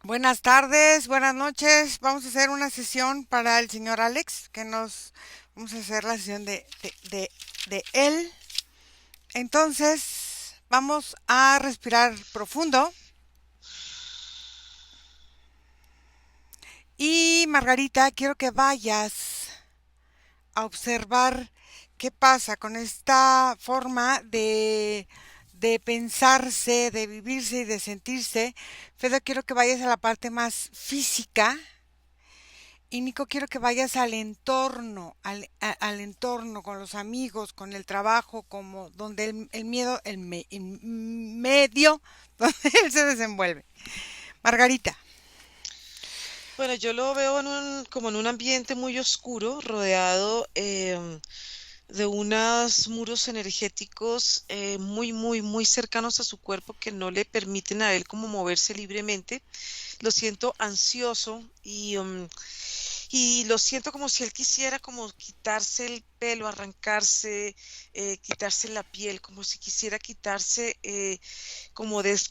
Buenas tardes, buenas noches. Vamos a hacer una sesión para el señor Alex, vamos a hacer la sesión de él. Entonces, vamos a respirar profundo. Y Margarita, quiero que vayas a observar qué pasa con esta forma de pensarse, de vivirse y de sentirse. Fede, quiero que vayas a la parte más física. Y Nico, quiero que vayas al entorno, al entorno, con los amigos, con el trabajo, como donde el miedo, el medio, donde él se desenvuelve. Margarita. Bueno, yo lo veo como en un ambiente muy oscuro, rodeado de unos muros energéticos muy cercanos a su cuerpo que no le permiten a él como moverse libremente. Lo siento ansioso y lo siento como si él quisiera como quitarse el pelo, arrancarse, quitarse la piel, como si quisiera quitarse,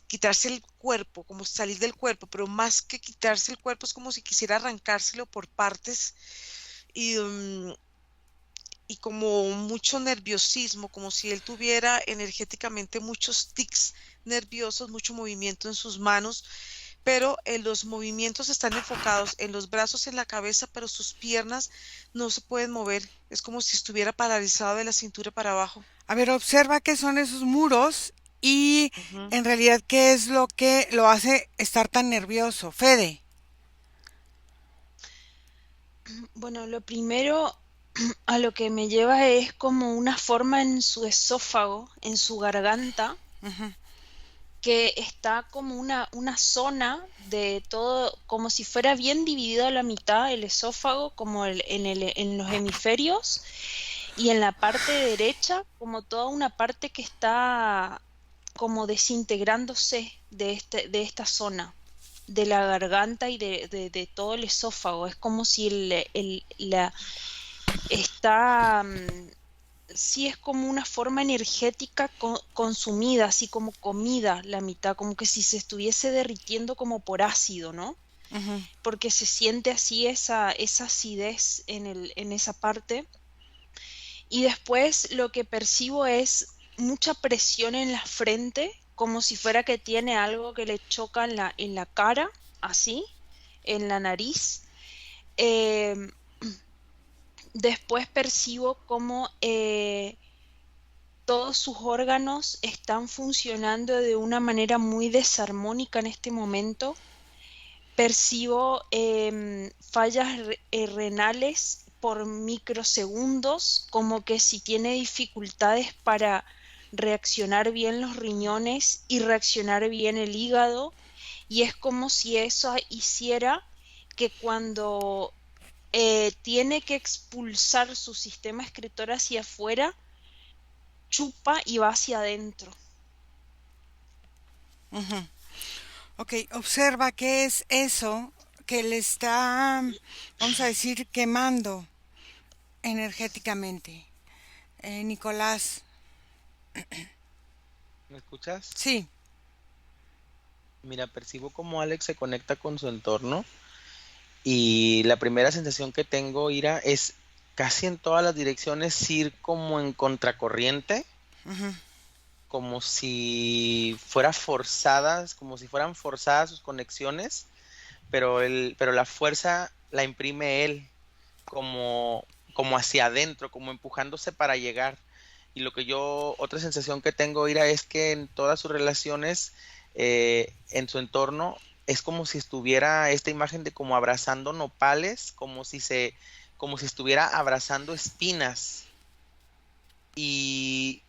quitarse el cuerpo, como salir del cuerpo, pero más que quitarse el cuerpo es como si quisiera arrancárselo por partes y, um, y como mucho nerviosismo, como si él tuviera energéticamente muchos tics nerviosos, mucho movimiento en sus manos, pero los movimientos están enfocados en los brazos, en la cabeza, pero sus piernas no se pueden mover. Es como si estuviera paralizado de la cintura para abajo. A ver, observa qué son esos muros y Ujú. en realidad qué es lo que lo hace estar tan nervioso. Fede. Bueno, lo primero a lo que me lleva es como una forma en su esófago, en su garganta, Ujú. que está como una zona de todo, como si fuera bien dividido a la mitad el esófago, como en los hemisferios, y en la parte derecha, como toda una parte que está como desintegrándose de esta zona, de la garganta y de todo el esófago. Es como si está, sí es como una forma energética consumida, así como comida la mitad, como que si se estuviese derritiendo como por ácido, ¿no? Ujú. Porque se siente así esa acidez en esa parte. Y después lo que percibo es mucha presión en la frente, como si fuera que tiene algo que le choca en la cara, así, en la nariz. Em, Después percibo como todos sus órganos están funcionando de una manera muy desarmónica en este momento. Percibo fallas renales por microsegundos, como que si tiene dificultades para reaccionar bien los riñones y reaccionar bien el hígado, y es como si eso hiciera que cuando tiene que expulsar su sistema excretor hacia afuera, chupa y va hacia adentro. Ujú. Ok, observa qué es eso que le está, vamos a decir, quemando energéticamente. Nicolás. ¿Me escuchas? Sí. Mira, percibo cómo Alex se conecta con su entorno y la primera sensación que tengo, Ira, es casi en todas las direcciones ir como en contracorriente, Ujú. como si fueran forzadas sus conexiones, pero la fuerza la imprime él, como hacia adentro, como empujándose para llegar. Y otra sensación que tengo, Ira, es que en todas sus relaciones, en su entorno, es como si estuviera esta imagen de como abrazando nopales, como si estuviera abrazando espinas. Y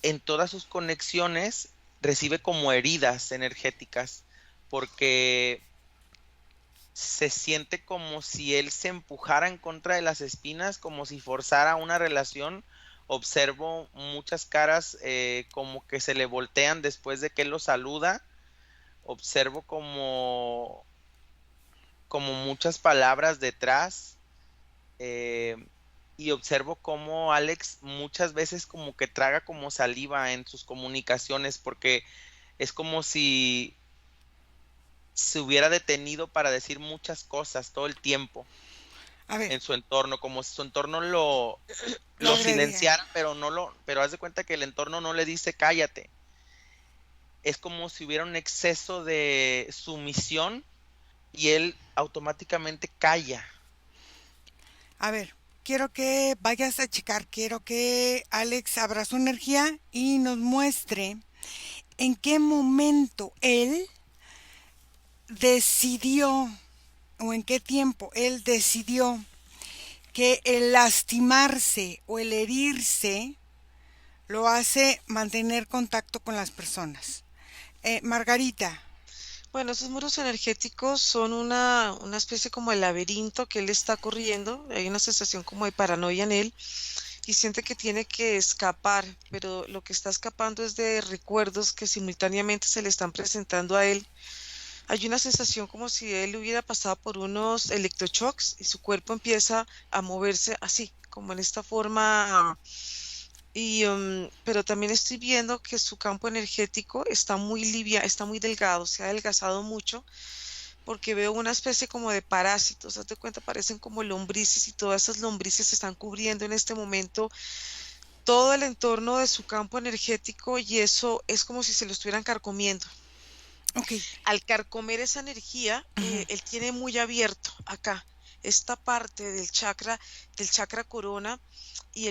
en todas sus conexiones recibe como heridas energéticas, porque se siente como si él se empujara en contra de las espinas, como si forzara una relación. Observo muchas caras como que se le voltean después de que él lo saluda. Observo como muchas palabras detrás, eh, y observo cómo Alex muchas veces como que traga como saliva en sus comunicaciones porque es como se hubiera detenido para decir muchas cosas todo el tiempo A ver, en su entorno, como si su entorno lo lo agredía. silenciara, pero haz de cuenta que el entorno no le dice cállate. Es como si hubiera un exceso de sumisión y él automáticamente calla. A ver, quiero que vayas a checar, quiero que Alex abra su energía y nos muestre en qué momento él decidió, o en qué tiempo él decidió que el lastimarse o el herirse lo hace mantener contacto con las personas. Margarita. Bueno, esos muros energéticos son una especie como de laberinto que él está corriendo. Hay una sensación como de paranoia en él y siente que tiene que escapar, pero lo que está escapando es de recuerdos que simultáneamente se le están presentando a él. Hay una sensación como si él hubiera pasado por unos electroshocks y su cuerpo empieza a moverse así, como en esta forma. Pero también estoy viendo que su campo energético está muy está muy delgado, se ha adelgazado mucho, porque veo una especie como de parásitos. Haz de cuenta, parecen como lombrices y todas esas lombrices están cubriendo en este momento todo el entorno de su campo energético y eso es como si se lo estuvieran carcomiendo. Ok. Al carcomer esa energía, él tiene muy abierto acá esta parte del chakra corona y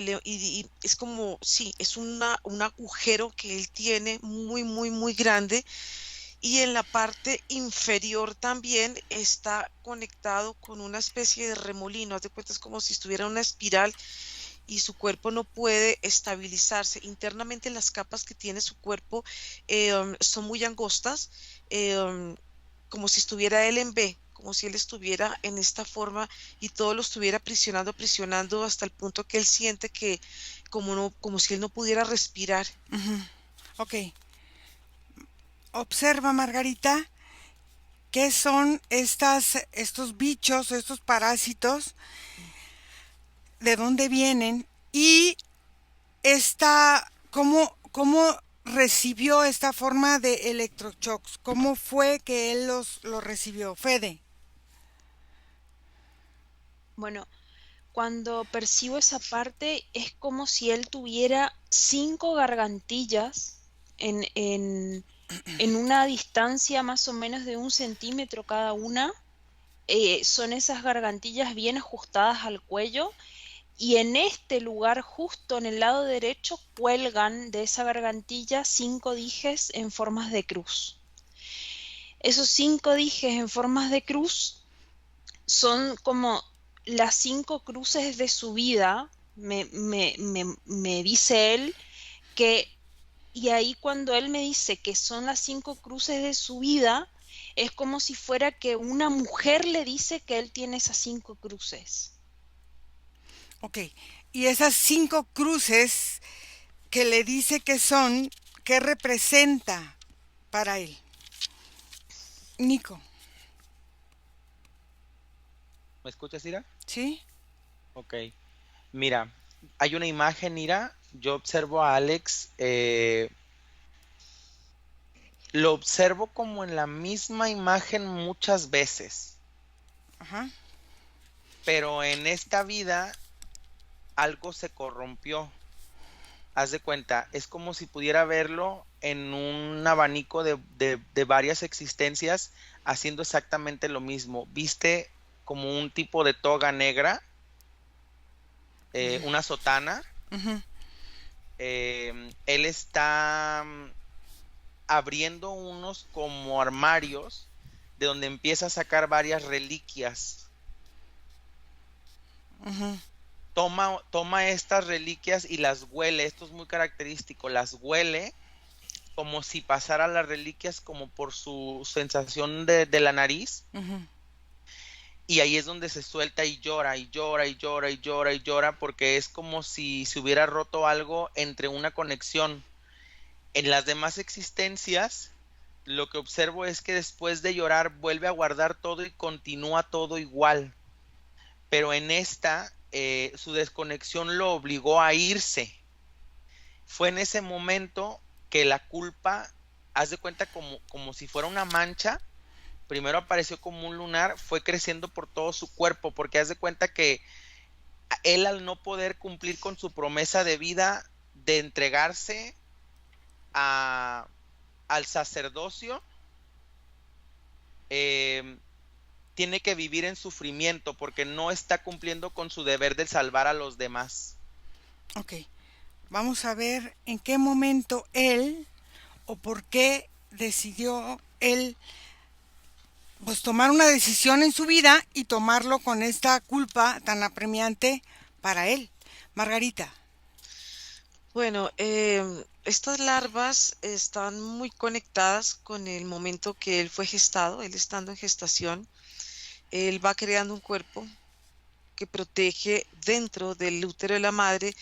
es como, sí, es un agujero que él tiene muy, muy, muy grande y en la parte inferior también está conectado con una especie de remolino. Haz de cuenta, es como si estuviera en una espiral y su cuerpo no puede estabilizarse. Internamente las capas que tiene su cuerpo son muy angostas, como si estuviera él en B, como si él estuviera en esta forma y todo lo estuviera presionando hasta el punto que él siente que como si él no pudiera respirar. Ok. Observa, Margarita, qué son estos bichos, estos parásitos, de dónde vienen y cómo recibió esta forma de electroshocks, cómo fue que él los recibió. Fede. Bueno, cuando percibo esa parte es como si él tuviera 5 gargantillas en una distancia más o menos de 1 centímetro cada una. Son esas gargantillas bien ajustadas al cuello y en este lugar, justo en el lado derecho, cuelgan de esa gargantilla 5 dijes en formas de cruz. Esos 5 dijes en formas de cruz son como las 5 cruces de su vida, me dice él, y ahí cuando él me dice que son las 5 cruces de su vida, es como si fuera que una mujer le dice que él tiene esas 5 cruces. Ok. Y esas 5 cruces que le dice que son, ¿qué representa para él? Nico. ¿Me escuchas, Ira? ¿Sí? Ok. Mira, hay una imagen, Ira. Yo observo a Alex, lo observo como en la misma imagen muchas veces, Ajá. pero en esta vida algo se corrompió. Haz de cuenta, es como si pudiera verlo en un abanico de varias existencias haciendo exactamente lo mismo. Viste como un tipo de toga negra, una sotana. Uh-huh. Él está abriendo unos como armarios de donde empieza a sacar varias reliquias. Uh-huh. Toma estas reliquias y las huele. Esto es muy característico, las huele como si pasara las reliquias como por su sensación de la nariz. Uh-huh. Y ahí es donde se suelta y llora y llora y llora y llora y llora, porque es como si se hubiera roto algo entre una conexión. En las demás existencias, lo que observo es que después de llorar vuelve a guardar todo y continúa todo igual. Pero en esta, su desconexión lo obligó a irse. Fue en ese momento que la culpa, haz de cuenta como si fuera una mancha, primero apareció como un lunar, fue creciendo por todo su cuerpo, porque haz de cuenta que él, al no poder cumplir con su promesa de vida de entregarse a, al sacerdocio, tiene que vivir en sufrimiento porque no está cumpliendo con su deber de salvar a los demás. Ok, vamos a ver en qué momento él o por qué decidió él pues tomar una decisión en su vida y tomarlo con esta culpa tan apremiante para él. Margarita. Bueno, estas larvas están muy conectadas con el momento que él fue gestado, él estando en gestación. Él va creando un cuerpo que protege dentro del útero de la madre.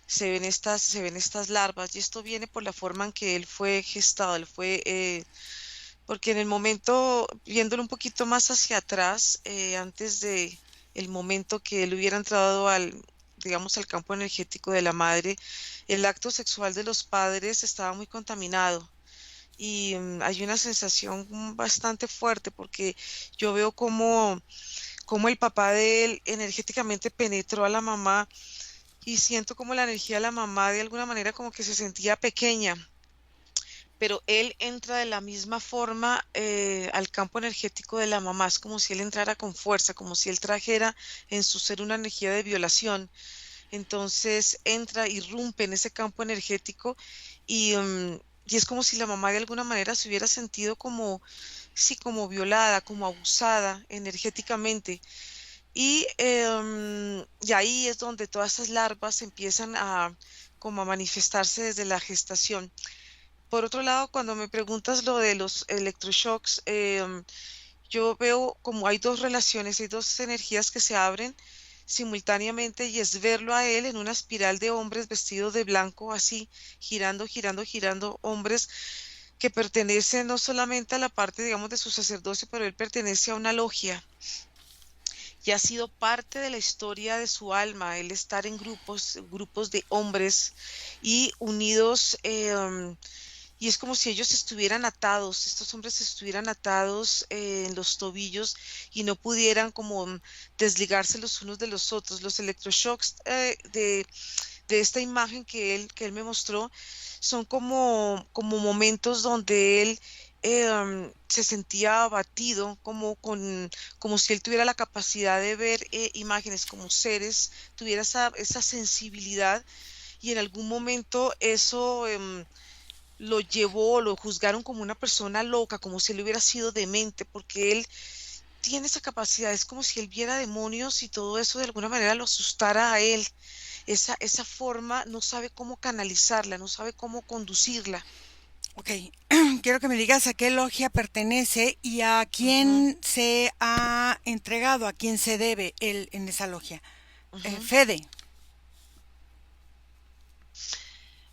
Se ven estas larvas y esto viene por la forma en que él fue gestado. Él fue, porque en el momento, viéndolo un poquito más hacia atrás, antes de el momento que él hubiera entrado al, digamos, al campo energético de la madre, el acto sexual de los padres estaba muy contaminado. Y hay una sensación bastante fuerte porque yo veo como el papá de él energéticamente penetró a la mamá y siento como la energía de la mamá de alguna manera como que se sentía pequeña, pero él entra de la misma forma al campo energético de la mamá. Es como si él entrara con fuerza, como si él trajera en su ser una energía de violación. Entonces entra, irrumpe en ese campo energético y es como si la mamá de alguna manera se hubiera sentido como, sí, como violada, como abusada energéticamente. Y ahí es donde todas esas larvas empiezan a como a manifestarse desde la gestación. Por otro lado, cuando me preguntas lo de los electroshocks, yo veo como hay dos relaciones, hay dos energías que se abren simultáneamente y es verlo a él en una espiral de hombres vestidos de blanco, así, girando, girando, girando, hombres que pertenecen no solamente a la parte, digamos, de su sacerdocio, pero él pertenece a una logia y ha sido parte de la historia de su alma, el estar en grupos, grupos de hombres y unidos, y es como si ellos estuvieran atados, estos hombres estuvieran atados en los tobillos y no pudieran como desligarse los unos de los otros. Los electroshocks de esta imagen que él me mostró son como momentos donde él se sentía abatido, como si él tuviera la capacidad de ver imágenes como seres, tuviera esa sensibilidad y en algún momento eso lo llevó, lo juzgaron como una persona loca, como si él hubiera sido demente, porque él tiene esa capacidad, es como si él viera demonios y todo eso de alguna manera lo asustara a él. Esa forma no sabe cómo canalizarla, no sabe cómo conducirla. Ok, quiero que me digas a qué logia pertenece y a Ujú, quién se ha entregado, a quién se debe él en esa logia. ujú. Fede.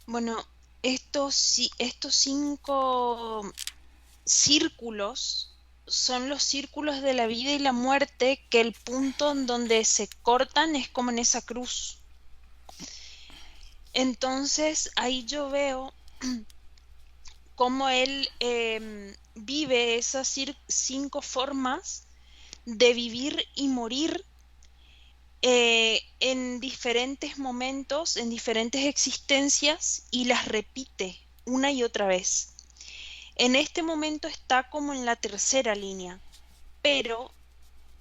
Bueno, estos 5 círculos son los círculos de la vida y la muerte, que el punto en donde se cortan es como en esa cruz. Entonces ahí yo veo cómo él vive esas 5 formas de vivir y morir en diferentes momentos, en diferentes existencias, y las repite una y otra vez. En este momento está como en la tercera línea, pero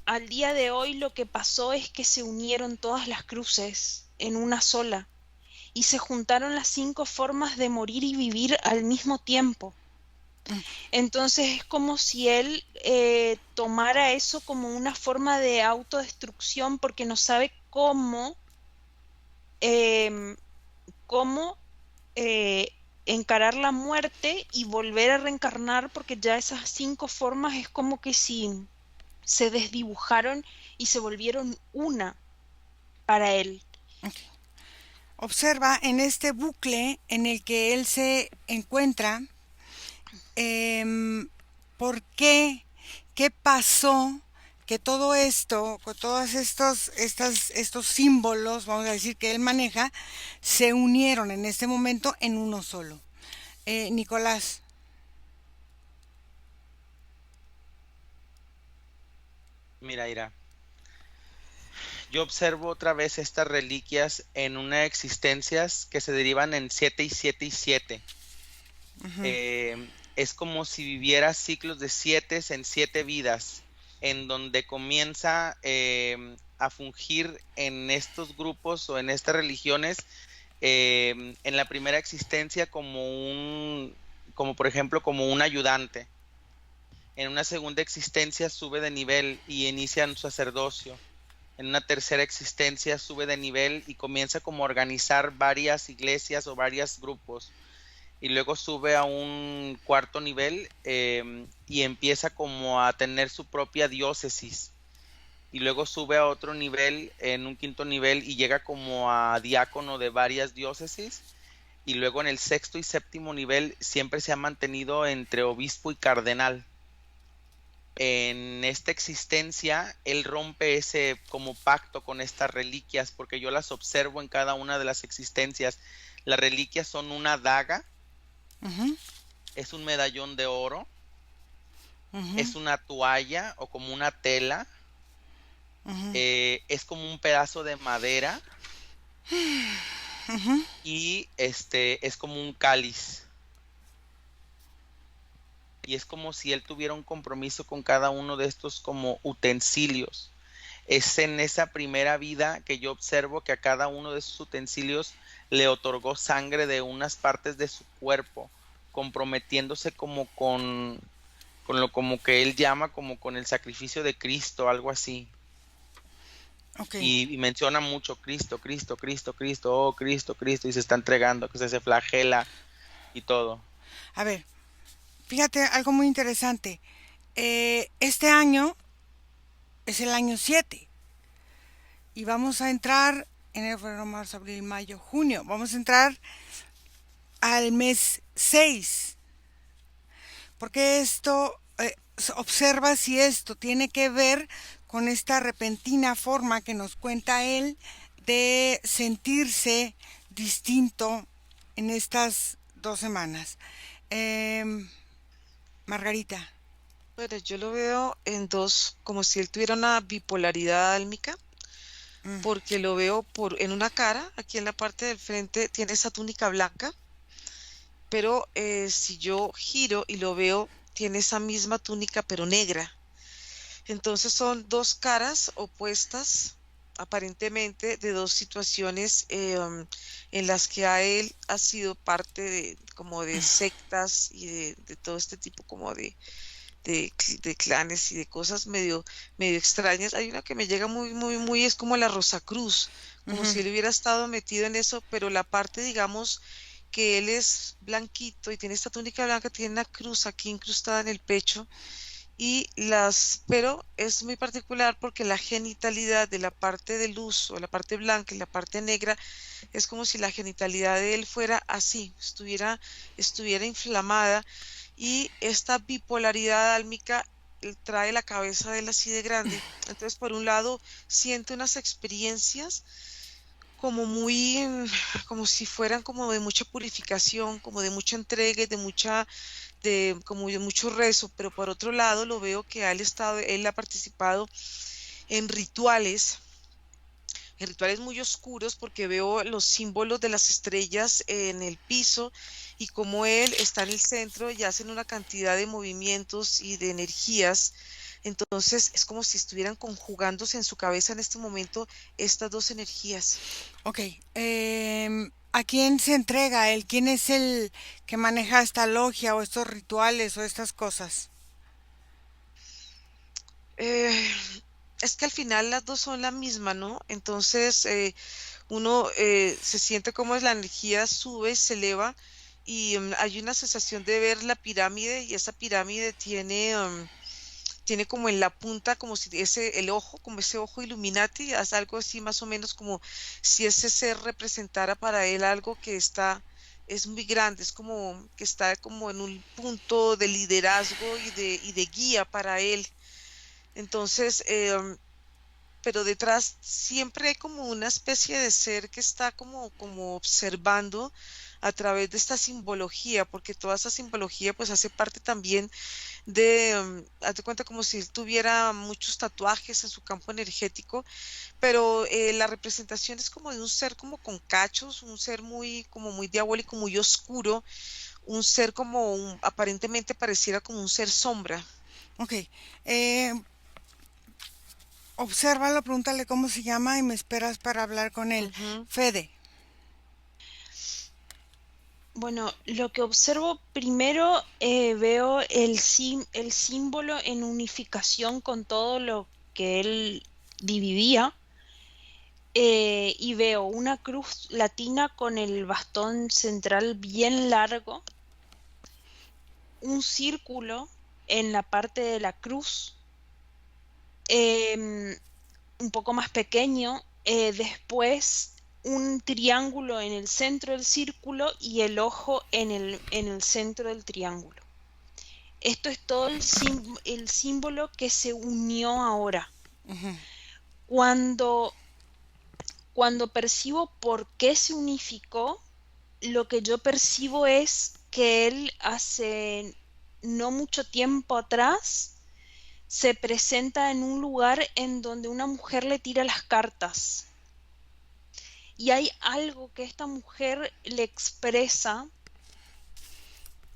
al día de hoy lo que pasó es que se unieron todas las cruces en una sola y se juntaron las 5 formas de morir y vivir al mismo tiempo. Entonces es como si él tomara eso como una forma de autodestrucción porque no sabe em, cómo eh, encarar la muerte y volver a reencarnar, porque ya esas 5 formas es como que si se desdibujaron y se volvieron una para él. Ok. Observa en este bucle en el que él se encuentra, ¿por qué? ¿Qué pasó? Que todo esto, con todos estos símbolos, vamos a decir, que él maneja, se unieron en este momento en uno solo. Nicolás. Mira, Ira, yo observo otra vez estas reliquias en unas existencias que se derivan en 7 y 7 y 7. Ujú. Es como si viviera ciclos de 7 en 7 vidas, en donde comienza a fungir en estos grupos o en estas religiones, en la primera existencia como por ejemplo, como un ayudante. En una segunda existencia sube de nivel y inicia un sacerdocio. En una tercera existencia sube de nivel y comienza como a organizar varias iglesias o varios grupos. Y luego sube a un cuarto nivel, y empieza como a tener su propia diócesis. Y luego sube a otro nivel, en un quinto nivel, y llega como a diácono de varias diócesis. Y luego en el sexto y séptimo nivel siempre se ha mantenido entre obispo y cardenal. En esta existencia, él rompe ese como pacto con estas reliquias, porque yo las observo en cada una de las existencias. Las reliquias son una daga, Ujú, es un medallón de oro, ujú, es una toalla o como una tela, ujú, es como un pedazo de madera ujú. y es como un cáliz. Y es como si él tuviera un compromiso con cada uno de estos como utensilios. Es en esa primera vida que yo observo que a cada uno de esos utensilios le otorgó sangre de unas partes de su cuerpo, comprometiéndose como con lo como que él llama como con el sacrificio de Cristo, algo así. Ok. Y menciona mucho Cristo, Cristo, Cristo, Cristo, oh Cristo, Cristo, y se está entregando, que se flagela y todo. A ver, fíjate algo muy interesante. Este año es el año 7 y vamos a entrar enero, febrero, marzo, abril, mayo, junio. Vamos a entrar al mes 6. Porque esto, observa si esto tiene que ver con esta repentina forma que nos cuenta él de sentirse distinto en estas 2 semanas. Em, Margarita. Bueno, yo lo veo en dos, como si él tuviera una bipolaridad álmica, Mm, porque lo veo en una cara, aquí en la parte del frente tiene esa túnica blanca, pero si yo giro y lo veo, tiene esa misma túnica pero negra. Entonces son dos caras opuestas, aparentemente, de dos situaciones en las que a él ha sido parte de como de sectas y de todo este tipo como de clanes y de cosas medio extrañas. Hay una que me llega muy, es como la Rosacruz, como ujú. si él hubiera estado metido en eso, pero la parte, digamos, que él es blanquito y tiene esta túnica blanca, tiene una cruz aquí incrustada en el pecho pero es muy particular porque la genitalidad de la parte de luz o la parte blanca y la parte negra es como si la genitalidad de él fuera así, estuviera inflamada y esta bipolaridad álmica trae la cabeza de él así de grande. Entonces, por un lado, siente unas experiencias como como si fueran como de mucha purificación, como de mucha entrega, y como de mucho rezo, pero por otro lado lo veo que él ha participado en rituales muy oscuros porque veo los símbolos de las estrellas en el piso y como él está en el centro y hacen una cantidad de movimientos y de energías. Entonces es como si estuvieran conjugándose en su cabeza en este momento estas dos energías. Ok. ¿A quién se entrega él? ¿Quién es el que maneja esta logia o estos rituales o estas cosas? Eh, es que al final las dos son la misma, ¿no? Entonces uno se siente como la energía sube, se eleva y hay una sensación de ver la pirámide y esa pirámide tiene como en la punta, como si el ojo, como ese ojo Illuminati, es algo así más o menos como si ese ser representara para él algo es muy grande, es como que está como en un punto de liderazgo y de guía para él. Entonces, pero detrás siempre hay como una especie de ser que está como observando a través de esta simbología, porque toda esa simbología pues hace parte también haz de cuenta como si él tuviera muchos tatuajes en su campo energético, pero la representación es como de un ser como con cachos, un ser muy, como muy diabólico, muy oscuro, un ser como aparentemente pareciera como un ser sombra. Ok. Eh, Obsérvalo, pregúntale cómo se llama y me esperas para hablar con él. Ujú. Fede. Bueno, lo que observo primero, veo el símbolo en unificación con todo lo que él dividía, y veo una cruz latina con el bastón central bien largo, un círculo en la parte de la cruz, em, un poco más pequeño, después un triángulo en el centro del círculo y el ojo en el centro del triángulo. Esto es todo el símbolo que se unió ahora. Ujú. Cuando, cuando percibo por qué se unificó, lo que yo percibo es que él hace no mucho tiempo atrás se presenta en un lugar en donde una mujer le tira las cartas. Y hay algo que esta mujer le expresa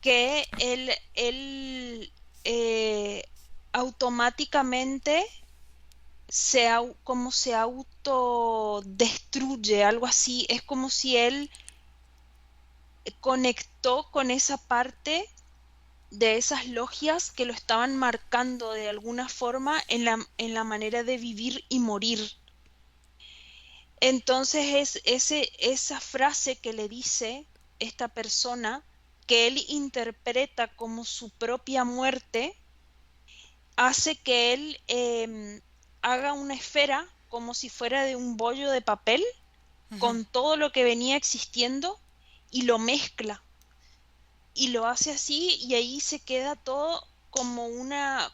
que él automáticamente como se autodestruye, algo así. Es como si él conectó con esa parte de esas logias que lo estaban marcando de alguna forma en la manera de vivir y morir. Entonces esa frase que le dice esta persona, que él interpreta como su propia muerte, hace que él haga una esfera como si fuera de un bollo de papel Ujú. con todo lo que venía existiendo y lo mezcla. Y lo hace así y ahí se queda todo como una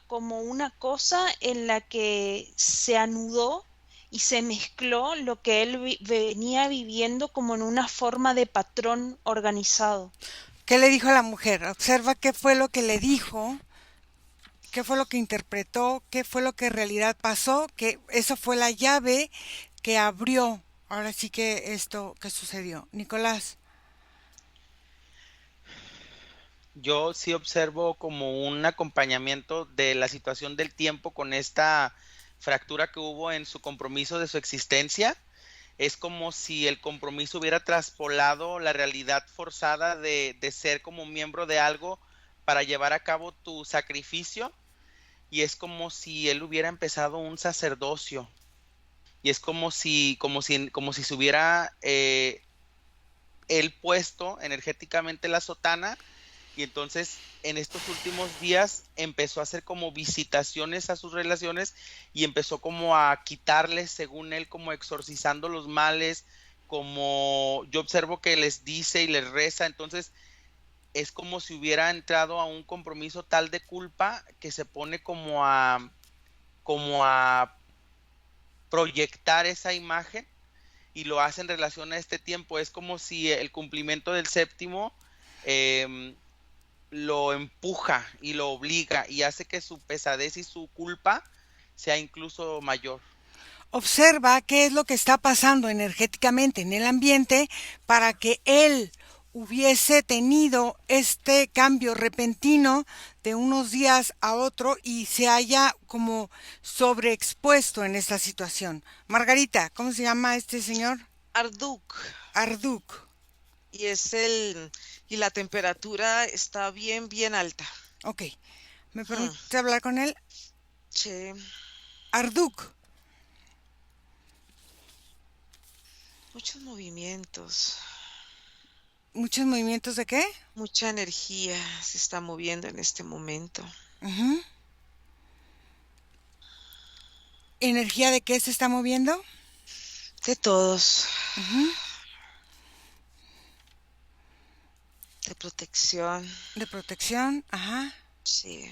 cosa en la que se anudó y se mezcló lo que él venía viviendo como en una forma de patrón organizado. ¿Qué le dijo a la mujer? Observa qué fue lo que le dijo, qué fue lo que interpretó, qué fue lo que en realidad pasó, que eso fue la llave que abrió. Ahora sí que esto que sucedió. Nicolás. Yo sí observo como un acompañamiento de la situación del tiempo con esta fractura que hubo en su compromiso de su existencia. Es como si el compromiso hubiera traspolado la realidad forzada de ser como miembro de algo para llevar a cabo tu sacrificio, y es como si él hubiera empezado un sacerdocio, y es como si se hubiera él puesto energéticamente la sotana, y entonces en estos últimos días empezó a hacer como visitaciones a sus relaciones y empezó como a quitarles, según él, como exorcizando los males, como yo observo que les dice y les reza. Entonces es como si hubiera entrado a un compromiso tal de culpa que se pone como a proyectar esa imagen, y lo hace en relación a este tiempo. Es como si el cumplimiento del séptimo eh, lo empuja y lo obliga y hace que su pesadez y su culpa sea incluso mayor. Observa qué es lo que está pasando energéticamente en el ambiente para que él hubiese tenido este cambio repentino de unos días a otro y se haya como sobreexpuesto en esta situación. Margarita, ¿cómo se llama este señor? Arduk, Arduk. y y la temperatura está bien, bien alta. Ok. ¿Me Hmm, permite hablar con él? sí, Arduk. muchos movimientos, ¿Muchos movimientos de qué? mucha energía se está moviendo en este momento. Ujú. ¿Energía de qué se está moviendo? De todos, Ujú. de protección, De protección. Ajá. sí.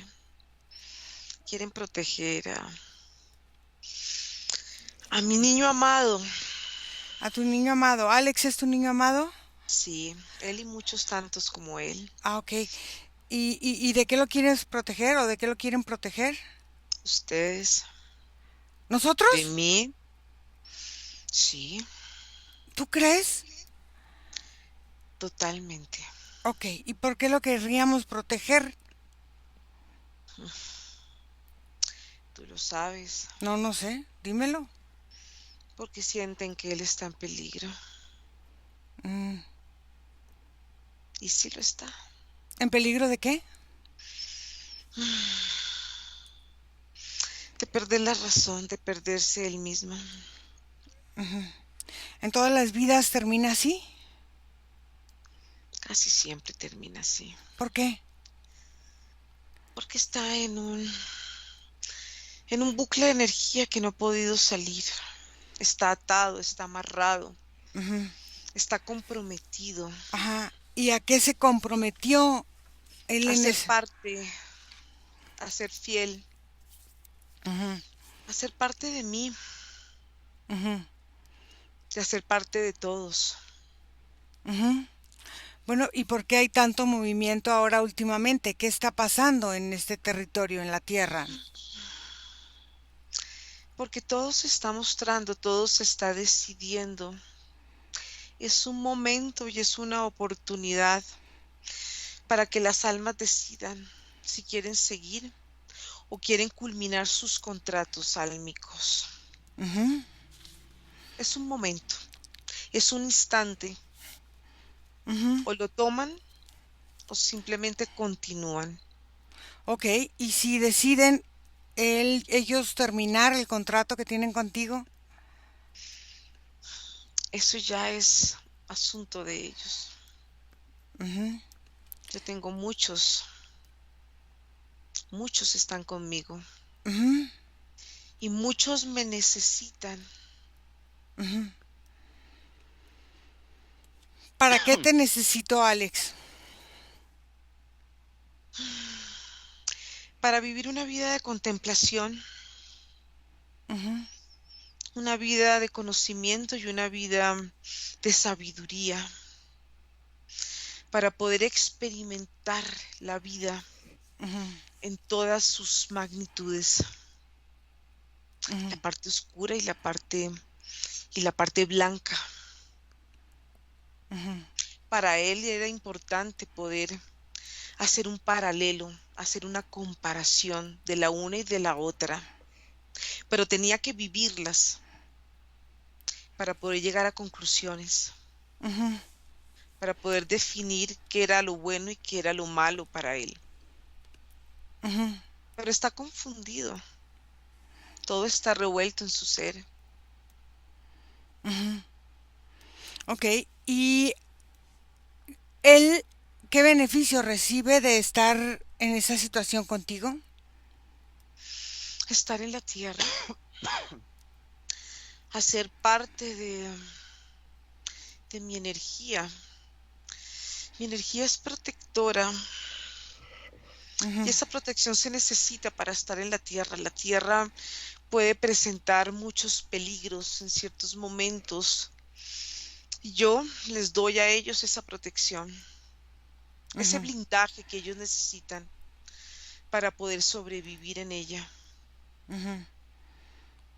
Quieren proteger a mi niño amado. A tu niño amado. ¿Alex es tu niño amado? Sí, él y muchos tantos como él. Ah, ok. ¿Y de qué lo quieres proteger o de qué lo quieren proteger? Ustedes, de ¿Nosotros? mí, sí, ¿Tú crees? totalmente. Ok, ¿y por qué lo querríamos proteger? Tú lo sabes, No, no sé, dímelo. porque sienten que él está en peligro. Mm, Y sí lo está. ¿En peligro de qué? De perder la razón, de perderse él mismo. ¿En todas las vidas termina así? Casi siempre termina así. ¿Por qué? Porque está en un bucle de energía que no ha podido salir. Está atado, está amarrado, Ujú. está comprometido Ajá. ¿Y a qué se comprometió él a en ser ese? parte, a ser fiel, Ujú, a ser parte de mí, ujú, a ser parte de todos. ujú. Bueno, ¿y por qué hay tanto movimiento ahora últimamente? ¿Qué está pasando en este territorio, en la Tierra? Porque todo se está mostrando, todo se está decidiendo. Es un momento y es una oportunidad para que las almas decidan si quieren seguir o quieren culminar sus contratos álmicos. Ujú, Es un momento, es un instante. ujú. O lo toman o simplemente continúan. Ok, ¿y si deciden ellos terminar el contrato que tienen contigo? Eso ya es asunto de ellos. Ujú, Yo tengo muchos están conmigo ujú, y muchos me necesitan. ujú. ¿Para qué te necesito, Alex? Para vivir una vida de contemplación, Ujú, una vida de conocimiento y una vida de sabiduría, para poder experimentar la vida ujú, en todas sus magnitudes, ujú, la parte oscura y la parte blanca. ujú, Para él era importante poder hacer un paralelo, hacer una comparación de la una y de la otra, pero tenía que vivirlas para poder llegar a conclusiones, ujú, para poder definir qué era lo bueno y qué era lo malo para él. ujú, Pero está confundido, todo está revuelto en su ser. ujú. Ok, ¿y él qué beneficio recibe de estar en esa situación contigo? Estar en la tierra, hacer parte de mi energía. Mi energía es protectora Ujú, y esa protección se necesita para estar en la tierra. La tierra puede presentar muchos peligros en ciertos momentos y yo les doy a ellos esa protección, ese ujú, blindaje que ellos necesitan para poder sobrevivir en ella. ujú,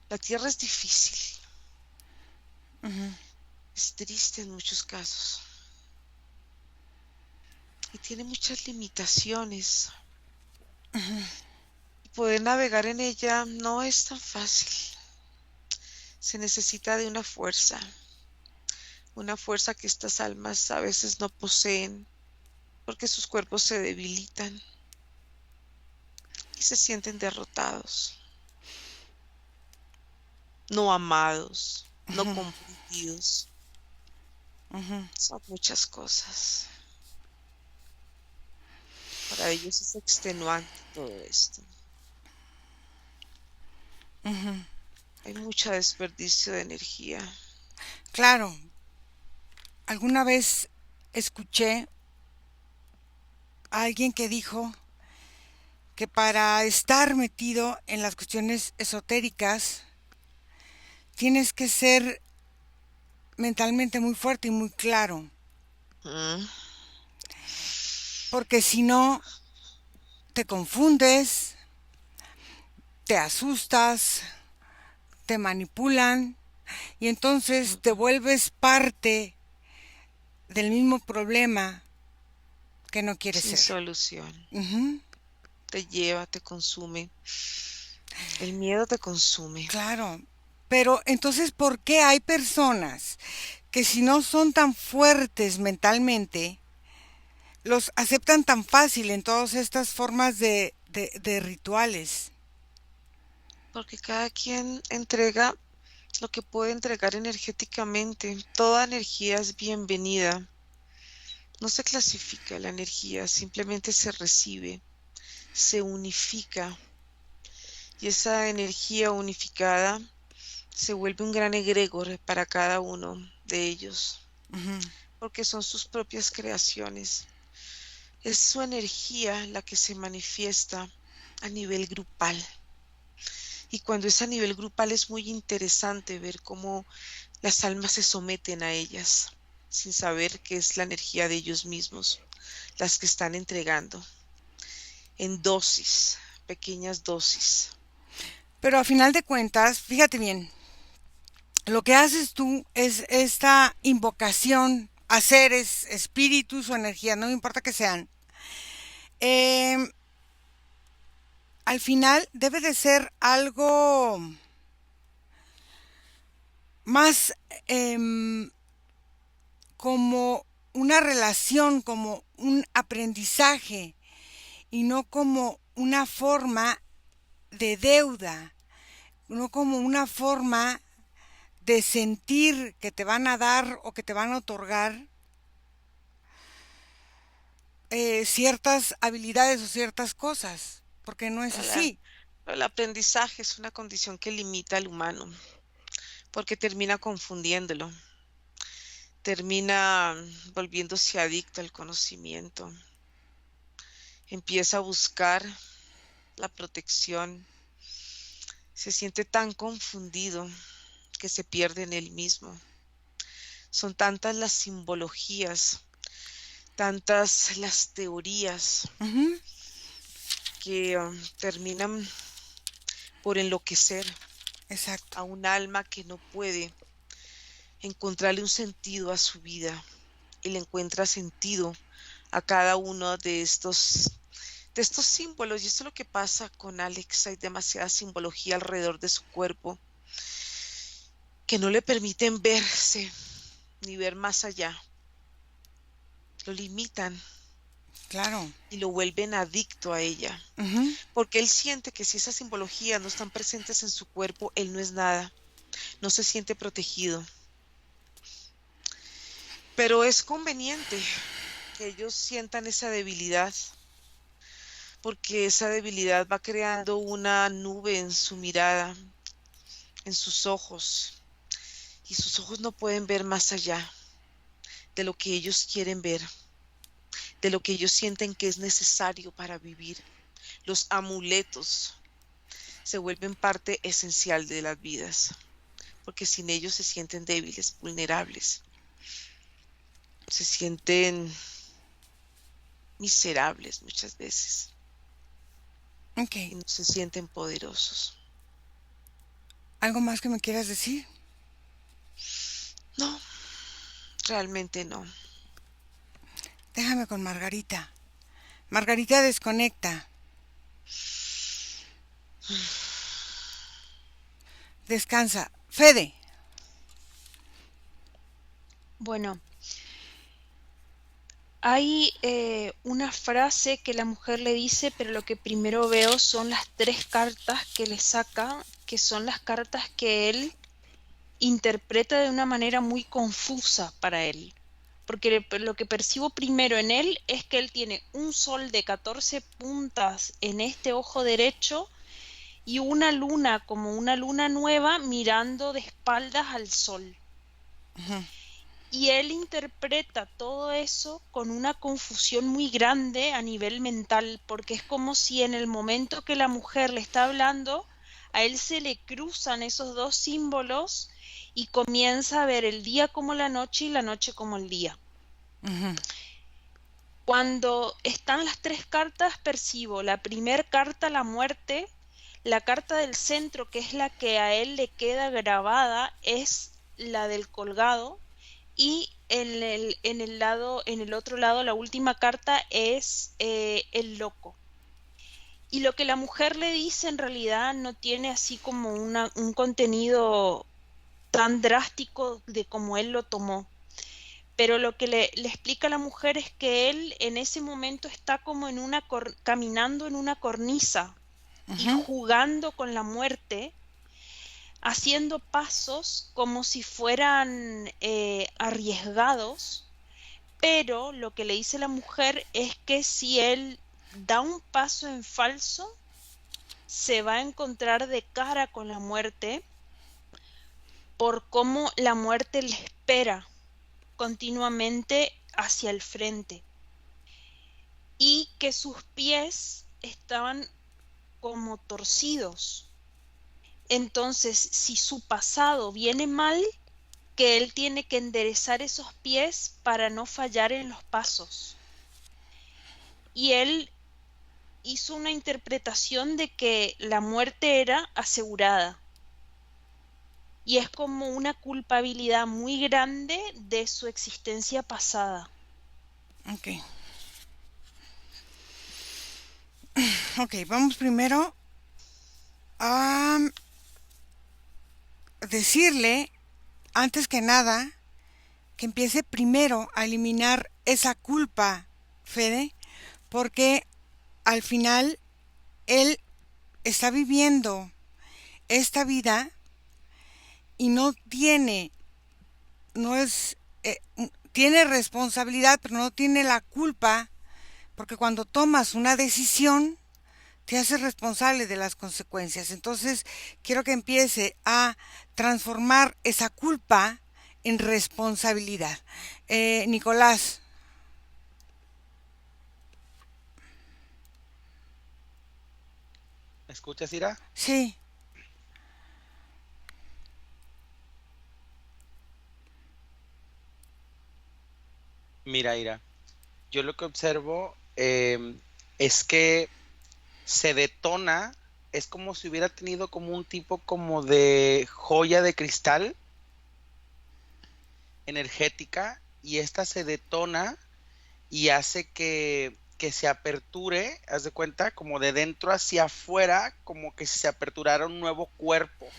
La tierra es difícil, ujú, es triste en muchos casos y tiene muchas limitaciones. Y poder navegar en ella no es tan fácil. Se necesita de una fuerza que estas almas a veces no poseen porque sus cuerpos se debilitan y se sienten derrotados, no amados, no comprendidos. ujú, Son muchas cosas. Para ellos es extenuante todo esto. ujú. Hay mucho desperdicio de energía. Claro, alguna vez escuché a alguien que dijo que para estar metido en las cuestiones esotéricas tienes que ser mentalmente muy fuerte y muy claro, Mm, porque si no, te confundes, te asustas, te manipulan y entonces te vuelves parte del mismo problema que no quieres Sin ser. solución. Ujú. Te lleva, te consume. El miedo te consume. Claro, pero entonces, ¿por qué hay personas que si no son tan fuertes mentalmente, los aceptan tan fácil en todas estas formas de rituales? Porque cada quien entrega lo que puede entregar energéticamente. Toda energía es bienvenida. No se clasifica la energía, simplemente se recibe, se unifica. Y esa energía unificada se vuelve un gran egregor para cada uno de ellos, Ujú. porque son sus propias creaciones. Es su energía la que se manifiesta a nivel grupal. Y cuando es a nivel grupal es muy interesante ver cómo las almas se someten a ellas, sin saber que es la energía de ellos mismos, las que están entregando, en dosis, pequeñas dosis. Pero a final de cuentas, fíjate bien, lo que haces tú es esta invocación a seres, espíritus o energías, no me importa que sean. Em, Al final debe de ser algo más como una relación, como un aprendizaje y no como una forma de deuda, no como una forma de sentir que te van a dar o que te van a otorgar ciertas habilidades o ciertas cosas, porque no es La- así. el aprendizaje es una condición que limita al humano, porque termina confundiéndolo, termina volviéndose adicto al conocimiento, empieza a buscar la protección, se siente tan confundido que se pierde en él mismo. Son tantas las simbologías, tantas las teorías Ujú. que terminan por enloquecer Exacto. a un alma que no puede encontrarle un sentido a su vida y le encuentra sentido a cada uno de estos símbolos. Y esto es lo que pasa con Alex. Hay demasiada simbología alrededor de su cuerpo que no le permiten verse ni ver más allá. Lo limitan Claro. y lo vuelven adicto a ella. Ujú. Porque él siente que si esas simbologías no están presentes en su cuerpo, él no es nada, no se siente protegido. Pero es conveniente que ellos sientan esa debilidad, porque esa debilidad va creando una nube en su mirada, en sus ojos, y sus ojos no pueden ver más allá de lo que ellos quieren ver, de lo que ellos sienten que es necesario para vivir. Los amuletos se vuelven parte esencial de las vidas, porque sin ellos se sienten débiles, vulnerables, se sienten miserables muchas veces Ok. y no se sienten poderosos. ¿Algo más que me quieras decir? No, realmente no. Déjame con Margarita. Margarita desconecta. Descansa. Fede. Bueno, hay una frase que la mujer le dice, pero lo que primero veo son las 3 cartas que le saca, que son las cartas que él interpreta de una manera muy confusa para él. Porque lo que percibo primero en él es que él tiene un sol de 14 puntas en este ojo derecho y una luna, como una luna nueva, mirando de espaldas al sol. Ujú. Y él interpreta todo eso con una confusión muy grande a nivel mental, porque es como si en el momento que la mujer le está hablando, a él se le cruzan esos dos símbolos y comienza a ver el día como la noche y la noche como el día. Ujú. Cuando están las tres cartas, percibo la primer carta, la muerte, la carta del centro, que es la que a él le queda grabada, es la del colgado, y en el otro lado, la última carta es el loco. Y lo que la mujer le dice en realidad no tiene así como un contenido tan drástico de como él lo tomó. Pero lo que le explica a la mujer es que él en ese momento está como caminando en una cornisa y jugando con la muerte, haciendo pasos como si fueran arriesgados, pero lo que le dice la mujer es que si él da un paso en falso, se va a encontrar de cara con la muerte por cómo la muerte le espera continuamente hacia el frente, y que sus pies estaban como torcidos. Entonces, si su pasado viene mal, que él tiene que enderezar esos pies para no fallar en los pasos. Y él hizo una interpretación de que la muerte era asegurada. Y es como una culpabilidad muy grande de su existencia pasada. Ok. Ok, vamos primero a decirle, antes que nada, que empiece primero a eliminar esa culpa, Fede, porque al final él está viviendo esta vida y tiene responsabilidad, pero no tiene la culpa, porque cuando tomas una decisión, te haces responsable de las consecuencias. Entonces, quiero que empiece a transformar esa culpa en responsabilidad. Nicolás. ¿Me escuchas, Ira? Sí. Mira, Ira, yo lo que observo es que se detona, es como si hubiera tenido como un tipo como de joya de cristal energética, y esta se detona y hace que se aperture, haz de cuenta, como de dentro hacia afuera, como que se aperturara un nuevo cuerpo.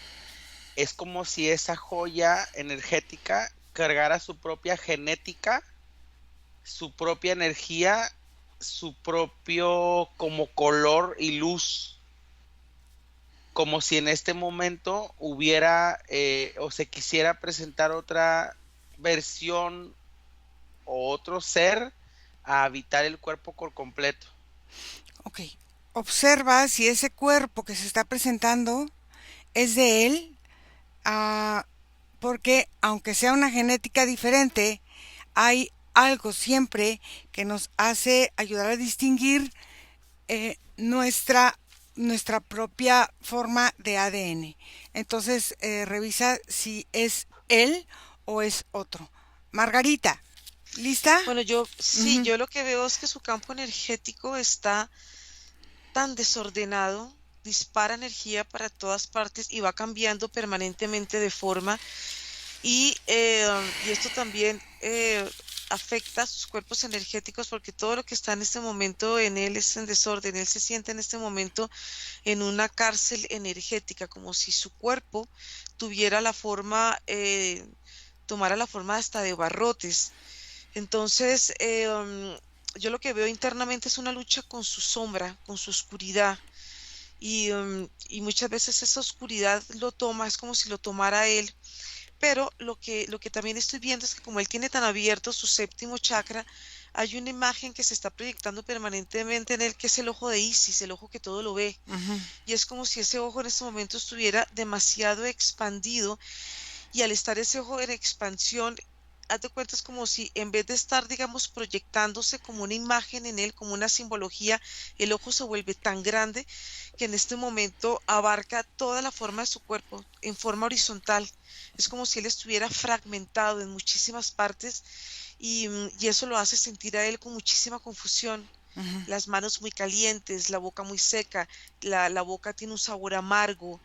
Es como si esa joya energética cargara su propia genética, su propia energía, su propio como color y luz, como si en este momento hubiera o se quisiera presentar otra versión o otro ser a habitar el cuerpo por completo. Ok. Observa si ese cuerpo que se está presentando es de él, porque aunque sea una genética diferente, hay algo siempre que nos hace ayudar a distinguir nuestra propia forma de ADN. Entonces, revisa si es él o es otro. Margarita, ¿lista? Bueno, sí, yo lo que veo es que su campo energético está tan desordenado, dispara energía para todas partes y va cambiando permanentemente de forma, y esto también afecta a sus cuerpos energéticos, porque todo lo que está en este momento en él es en desorden. Él se siente en este momento en una cárcel energética, como si su cuerpo tuviera la forma, tomara la forma hasta de barrotes. Entonces, yo lo que veo internamente es una lucha con su sombra, con su oscuridad. Y muchas veces esa oscuridad lo toma, es como si lo tomara él. Pero lo que también estoy viendo es que como él tiene tan abierto su séptimo chakra, hay una imagen que se está proyectando permanentemente en él, que es el ojo de Isis, el ojo que todo lo ve. Y es como si ese ojo en este momento estuviera demasiado expandido, y al estar ese ojo en expansión, haz de cuenta, es como si en vez de estar, digamos, proyectándose como una imagen en él, como una simbología, el ojo se vuelve tan grande que en este momento abarca toda la forma de su cuerpo en forma horizontal. Es como si él estuviera fragmentado en muchísimas partes, y eso lo hace sentir a él con muchísima confusión. Ujú. Las manos muy calientes, la boca muy seca, la boca tiene un sabor amargo,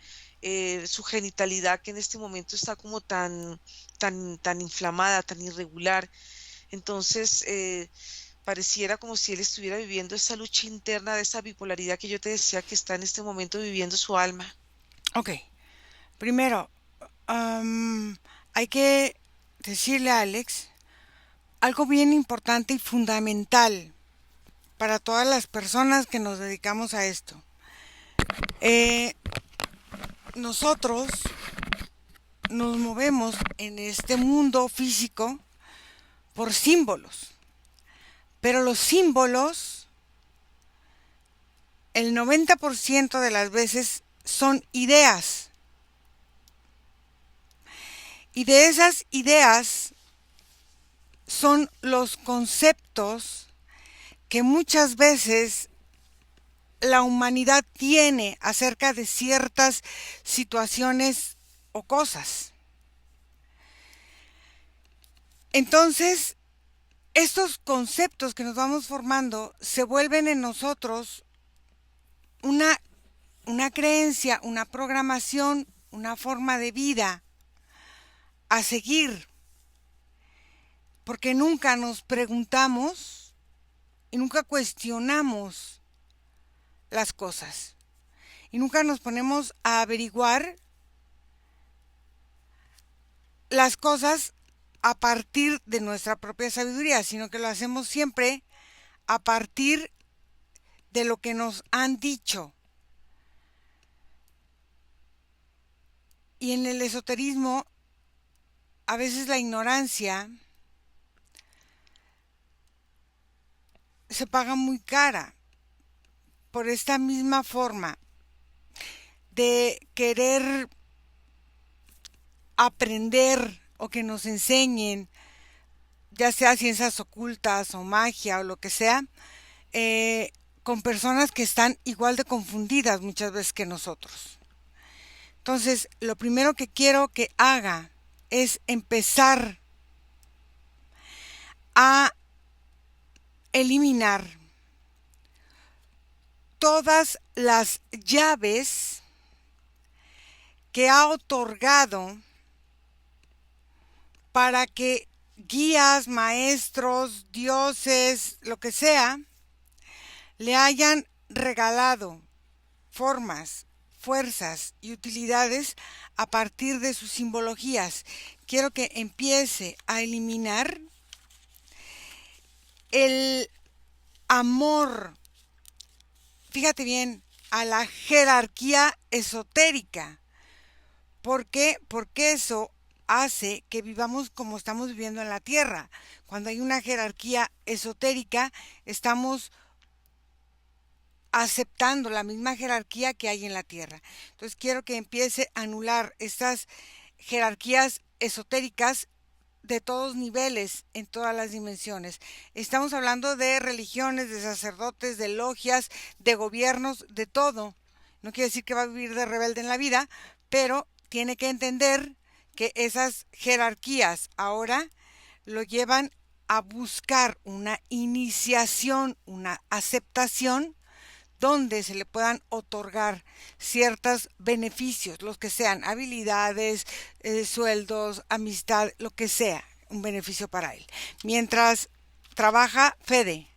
su genitalidad que en este momento está como tan inflamada, tan irregular. Entonces, pareciera como si él estuviera viviendo esa lucha interna de esa bipolaridad que yo te decía que está en este momento viviendo su alma. Ok, primero, am, hay que decirle a Alex algo bien importante y fundamental para todas las personas que nos dedicamos a esto. Eh, Nosotros nos movemos en este mundo físico por símbolos, pero los símbolos, el 90% de las veces son ideas. Y de esas ideas son los conceptos que muchas veces la humanidad tiene acerca de ciertas situaciones o cosas. Entonces, estos conceptos que nos vamos formando se vuelven en nosotros una creencia, una programación, una forma de vida a seguir, porque nunca nos preguntamos y nunca cuestionamos las cosas y nunca nos ponemos a averiguar las cosas a partir de nuestra propia sabiduría, sino que lo hacemos siempre a partir de lo que nos han dicho. Y en el esoterismo, a veces la ignorancia se paga muy cara por esta misma forma de querer aprender o que nos enseñen, ya sea ciencias ocultas o magia o lo que sea, con personas que están igual de confundidas muchas veces que nosotros. Entonces, lo primero que quiero que haga es empezar a eliminar todas las llaves que ha otorgado para que guías, maestros, dioses, lo que sea, le hayan regalado formas, fuerzas y utilidades a partir de sus simbologías. Quiero que empiece a eliminar el amor, fíjate bien, a la jerarquía esotérica. ¿Por qué? Porque eso hace que vivamos como estamos viviendo en la Tierra. Cuando hay una jerarquía esotérica, estamos aceptando la misma jerarquía que hay en la Tierra. Entonces quiero que empiece a anular estas jerarquías esotéricas de todos niveles, en todas las dimensiones. Estamos hablando de religiones, de sacerdotes, de logias, de gobiernos, de todo. No quiere decir que va a vivir de rebelde en la vida, pero tiene que entender que esas jerarquías ahora lo llevan a buscar una iniciación, una aceptación donde se le puedan otorgar ciertos beneficios, los que sean habilidades, sueldos, amistad, lo que sea, un beneficio para él. Mientras trabaja Fede.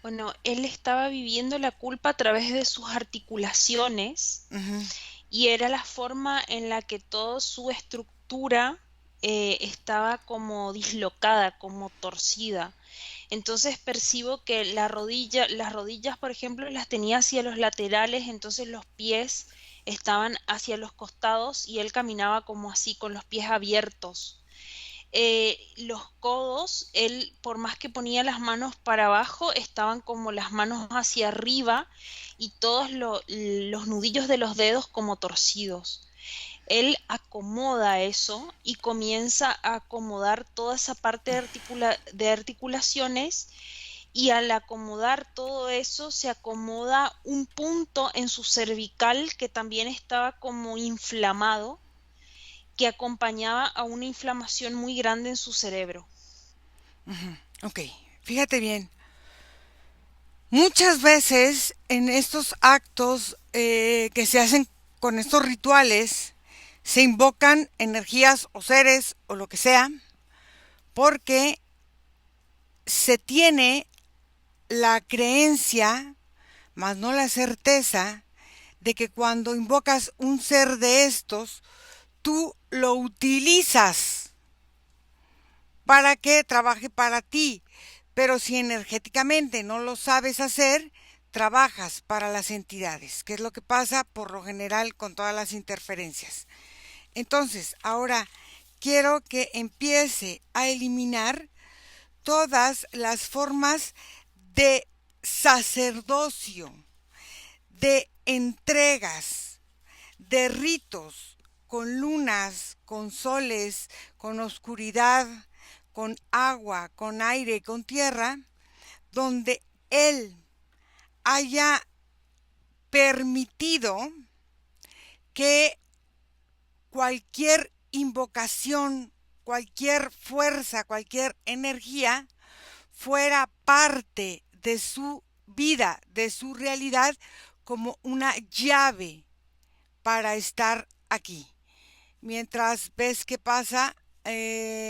Bueno, él estaba viviendo la culpa a través de sus articulaciones Uh-huh. y era la forma en la que toda su estructura estaba como dislocada, como torcida. Entonces percibo que las rodillas, por ejemplo, las tenía hacia los laterales, entonces los pies estaban hacia los costados y él caminaba como así, con los pies abiertos. Los codos, él por más que ponía las manos para abajo, estaban como las manos hacia arriba y todos los nudillos de los dedos como torcidos. Él acomoda eso y comienza a acomodar toda esa parte de articulaciones, y al acomodar todo eso se acomoda un punto en su cervical que también estaba como inflamado, que acompañaba a una inflamación muy grande en su cerebro. Ok, fíjate bien. Muchas veces en estos actos que se hacen con estos rituales, se invocan energías o seres o lo que sea, porque se tiene la creencia, más no la certeza, de que cuando invocas un ser de estos, tú lo utilizas para que trabaje para ti. Pero si energéticamente no lo sabes hacer, trabajas para las entidades, que es lo que pasa por lo general con todas las interferencias. Entonces, ahora quiero que empiece a eliminar todas las formas de sacerdocio, de entregas, de ritos, con lunas, con soles, con oscuridad, con agua, con aire y con tierra, donde él haya permitido que cualquier invocación, cualquier fuerza, cualquier energía fuera parte de su vida, de su realidad, como una llave para estar aquí. Mientras ves qué pasa,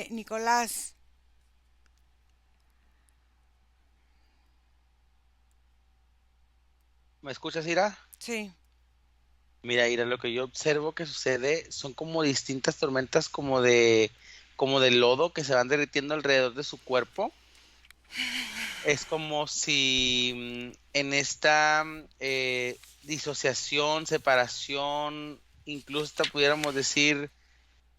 Nicolás. ¿Me escuchas, Ira? Sí. Mira, Ira, lo que yo observo que sucede son como distintas tormentas como de lodo que se van derritiendo alrededor de su cuerpo. Es como si en esta disociación, separación, incluso hasta pudiéramos decir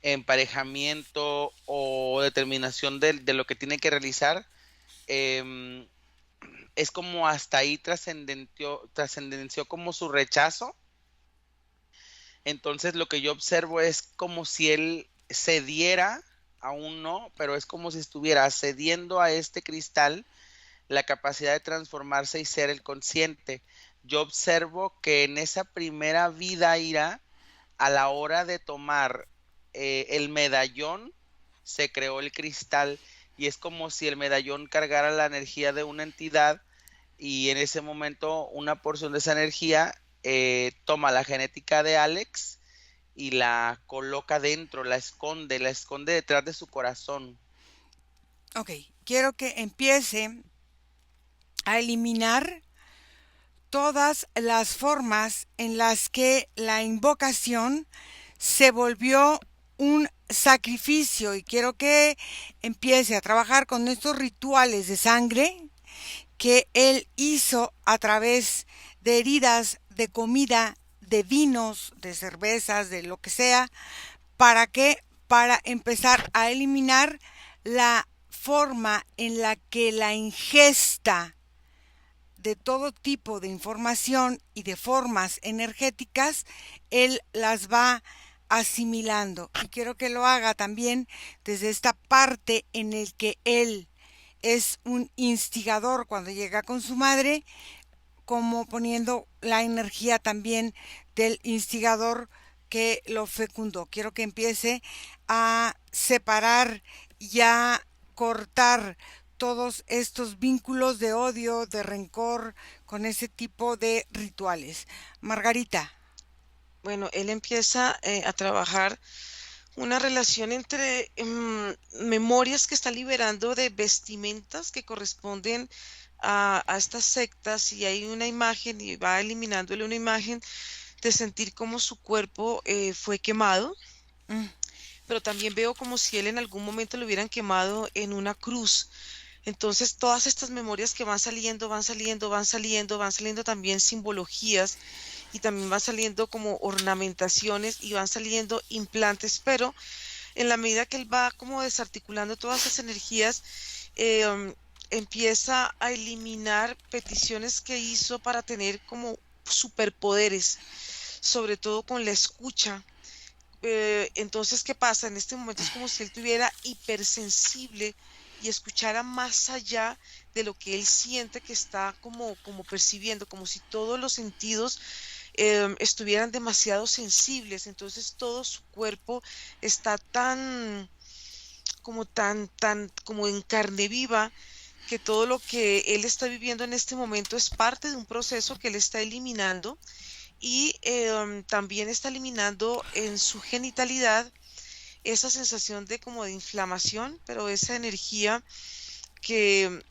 emparejamiento o determinación de lo que tiene que realizar, em, es como hasta ahí trascendenció como su rechazo. Entonces lo que yo observo es como si él cediera, aún no, pero es como si estuviera cediendo a este cristal la capacidad de transformarse y ser el consciente. Yo observo que en esa primera vida, Ira, a la hora de tomar el medallón, se creó el cristal y es como si el medallón cargara la energía de una entidad y en ese momento una porción de esa energía toma la genética de Alex y la coloca dentro, la esconde detrás de su corazón. Ok, quiero que empiece a eliminar todas las formas en las que la invocación se volvió un sacrificio y quiero que empiece a trabajar con estos rituales de sangre que él hizo a través de heridas, de comida, de vinos, de cervezas, de lo que sea. ¿Para qué? Para empezar a eliminar la forma en la que la ingesta de todo tipo de información y de formas energéticas, él las va asimilando. Y quiero que lo haga también desde esta parte en el que él es un instigador cuando llega con su madre, como poniendo la energía también del instigador que lo fecundó. Quiero que empiece a separar y a cortar todos estos vínculos de odio, de rencor, con ese tipo de rituales. Margarita. Bueno, él empieza a trabajar una relación entre memorias que está liberando de vestimentas que corresponden a estas sectas y hay una imagen y va eliminándole una imagen de sentir como su cuerpo fue quemado, Mm, pero también veo como si él en algún momento lo hubieran quemado en una cruz. Entonces todas estas memorias que van saliendo, van saliendo, van saliendo, van saliendo también simbologías y también van saliendo como ornamentaciones y van saliendo implantes, pero en la medida que él va como desarticulando todas esas energías, empieza a eliminar peticiones que hizo para tener como superpoderes, sobre todo con la escucha. Entonces, ¿qué pasa? En este momento es como si él tuviera hipersensible y escuchara más allá de lo que él siente que está como percibiendo, como si todos los sentidos estuvieran demasiado sensibles. Entonces todo su cuerpo está como en carne viva, que todo lo que él está viviendo en este momento es parte de un proceso que él está eliminando y también está eliminando en su genitalidad esa sensación de como de inflamación, pero esa energía que,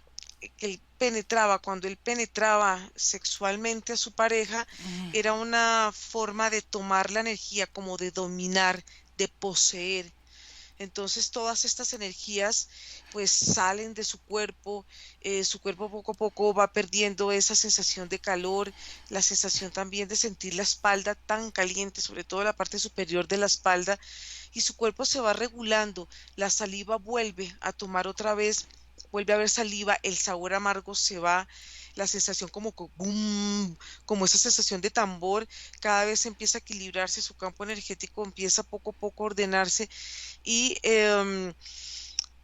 que él penetraba, cuando él penetraba sexualmente a su pareja, Ujú. era una forma de tomar la energía, como de dominar, de poseer. Entonces todas estas energías pues salen de su cuerpo poco a poco va perdiendo esa sensación de calor, la sensación también de sentir la espalda tan caliente, sobre todo la parte superior de la espalda, y su cuerpo se va regulando, la saliva vuelve a tomar otra vez, vuelve a haber saliva, el sabor amargo se va, la sensación como boom, como esa sensación de tambor, cada vez empieza a equilibrarse, su campo energético empieza poco a poco a ordenarse y,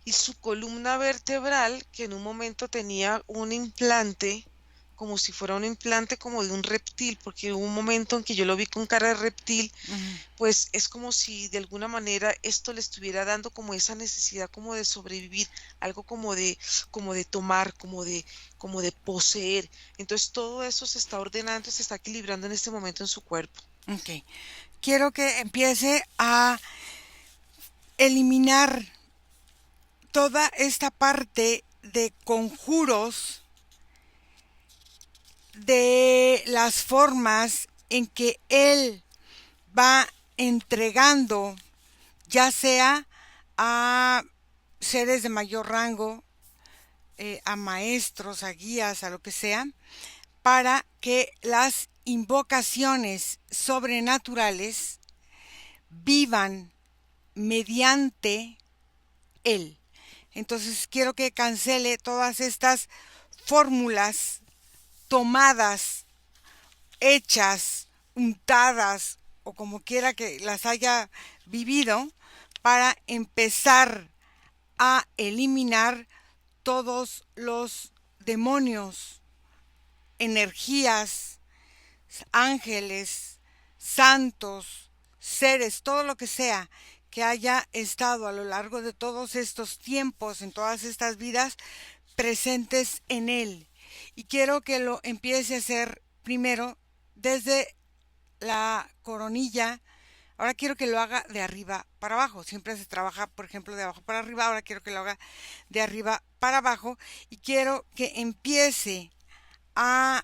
y su columna vertebral, que en un momento tenía un implante, como si fuera un implante como de un reptil, porque hubo un momento en que yo lo vi con cara de reptil, Ujú. pues es como si de alguna manera esto le estuviera dando como esa necesidad como de sobrevivir, algo como de tomar, como de poseer. Entonces todo eso se está ordenando, se está equilibrando en este momento en su cuerpo. Ok. Quiero que empiece a eliminar toda esta parte de conjuros, de las formas en que él va entregando, ya sea a seres de mayor rango, a maestros, a guías, a lo que sea, para que las invocaciones sobrenaturales vivan mediante él. Entonces quiero que cancele todas estas fórmulas tomadas, hechas, untadas o como quiera que las haya vivido, para empezar a eliminar todos los demonios, energías, ángeles, santos, seres, todo lo que sea que haya estado a lo largo de todos estos tiempos, en todas estas vidas, presentes en él. Y quiero que lo empiece a hacer primero desde la coronilla. Ahora quiero que lo haga de arriba para abajo. Siempre se trabaja, por ejemplo, de abajo para arriba. Ahora quiero que lo haga de arriba para abajo. Y quiero que empiece a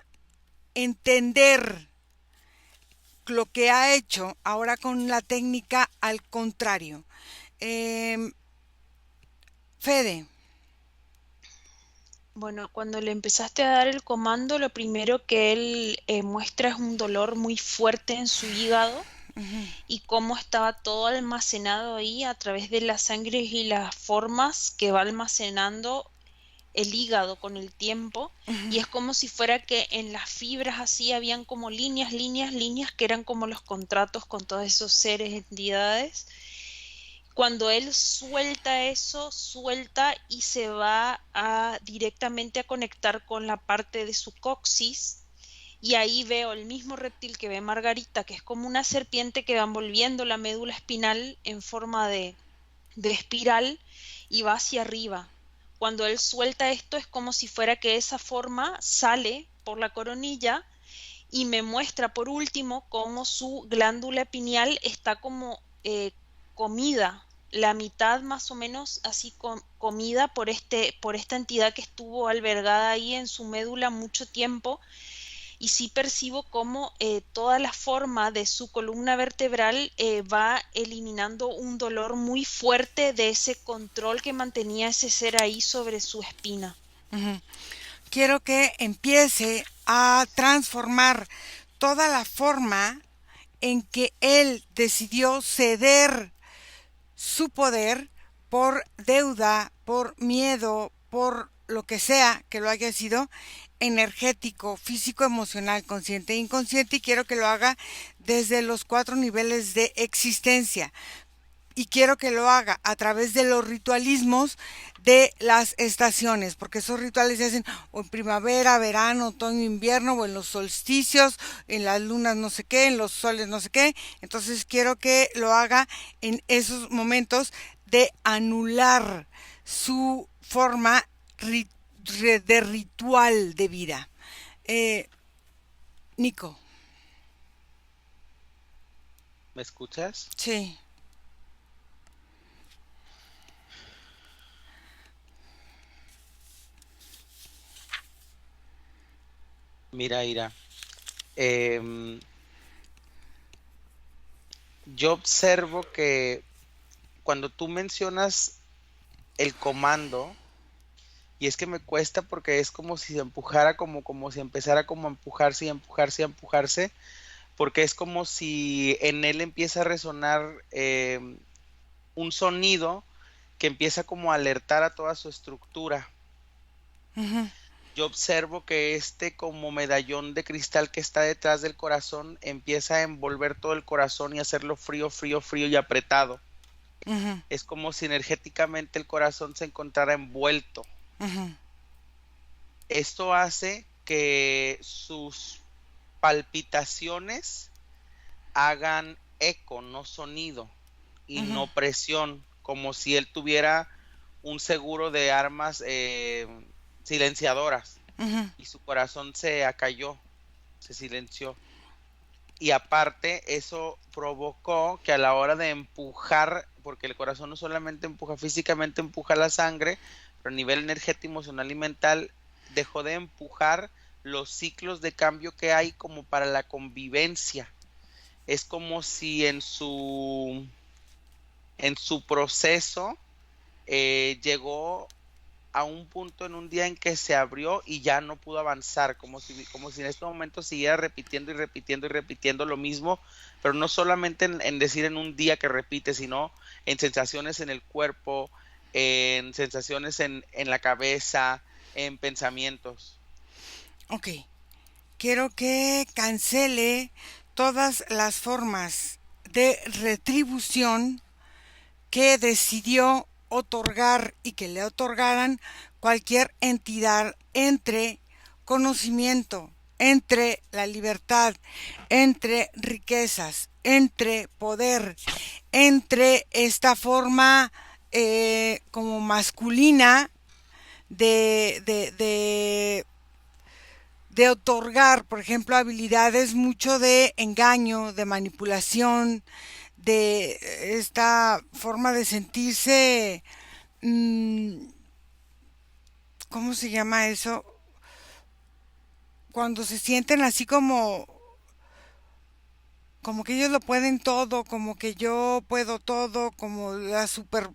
entender lo que ha hecho ahora con la técnica al contrario. Eh, Fede. Bueno, cuando le empezaste a dar el comando, lo primero que él muestra es un dolor muy fuerte en su hígado Uh-huh, y cómo estaba todo almacenado ahí a través de la sangre y las formas que va almacenando el hígado con el tiempo. uh-huh, Y es como si fuera que en las fibras así habían como líneas, líneas, líneas que eran como los contratos con todos esos seres, entidades. Cuando él suelta eso, suelta y se va directamente a conectar con la parte de su coxis. Y ahí veo el mismo reptil que ve Margarita, que es como una serpiente que va envolviendo la médula espinal en forma de espiral y va hacia arriba. Cuando él suelta esto es como si fuera que esa forma sale por la coronilla y me muestra por último cómo su glándula pineal está como comida, la mitad más o menos así comida por esta entidad que estuvo albergada ahí en su médula mucho tiempo. Y sí percibo cómo toda la forma de su columna vertebral va eliminando un dolor muy fuerte de ese control que mantenía ese ser ahí sobre su espina. uh-huh. Quiero que empiece a transformar toda la forma en que él decidió ceder su poder por deuda, por miedo, por lo que sea que lo haya sido, energético, físico, emocional, consciente e inconsciente, y quiero que lo haga desde los 4 niveles de existencia. y quiero que lo haga a través de los ritualismos de las estaciones, porque esos rituales se hacen o en primavera, verano, otoño, invierno, o en los solsticios, en las lunas no sé qué, en los soles no sé qué. Entonces quiero que lo haga en esos momentos de anular su forma de ritual de vida. Nico. ¿Me escuchas? Sí. Mira, Ira, em, yo observo que cuando tú mencionas el comando, y es que me cuesta porque es como si se empujara, como si empezara como a empujarse y empujarse y empujarse, porque es como si en él empieza a resonar un sonido que empieza como a alertar a toda su estructura. Ujú, Yo observo que este como medallón de cristal que está detrás del corazón empieza a envolver todo el corazón y hacerlo frío, frío, frío y apretado. ujú, Es como si energéticamente el corazón se encontrara envuelto. ujú, Esto hace que sus palpitaciones hagan eco, no sonido, y ujú, no presión, como si él tuviera un seguro de armas silenciadoras ujú. y su corazón se acalló, se silenció. Y aparte, eso provocó que a la hora de empujar, porque el corazón no solamente empuja físicamente, empuja la sangre, pero a nivel energético, emocional y mental, dejó de empujar los ciclos de cambio que hay como para la convivencia. Es como si en su proceso llegó a un punto en un día en que se abrió y ya no pudo avanzar, como si en este momento siguiera repitiendo y repitiendo y repitiendo lo mismo, pero no solamente en decir en un día que repite, sino en sensaciones en el cuerpo, en sensaciones en la cabeza, en pensamientos. Ok. Quiero que cancele todas las formas de retribución que decidió otorgar y que le otorgaran cualquier entidad entre conocimiento, entre la libertad, entre riquezas, entre poder, entre esta forma como masculina de otorgar, por ejemplo, habilidades mucho de engaño, de manipulación, de esta forma de sentirse, mmm, ¿cómo se llama eso? Cuando se sienten así como que ellos lo pueden todo, como que yo puedo todo, como la super,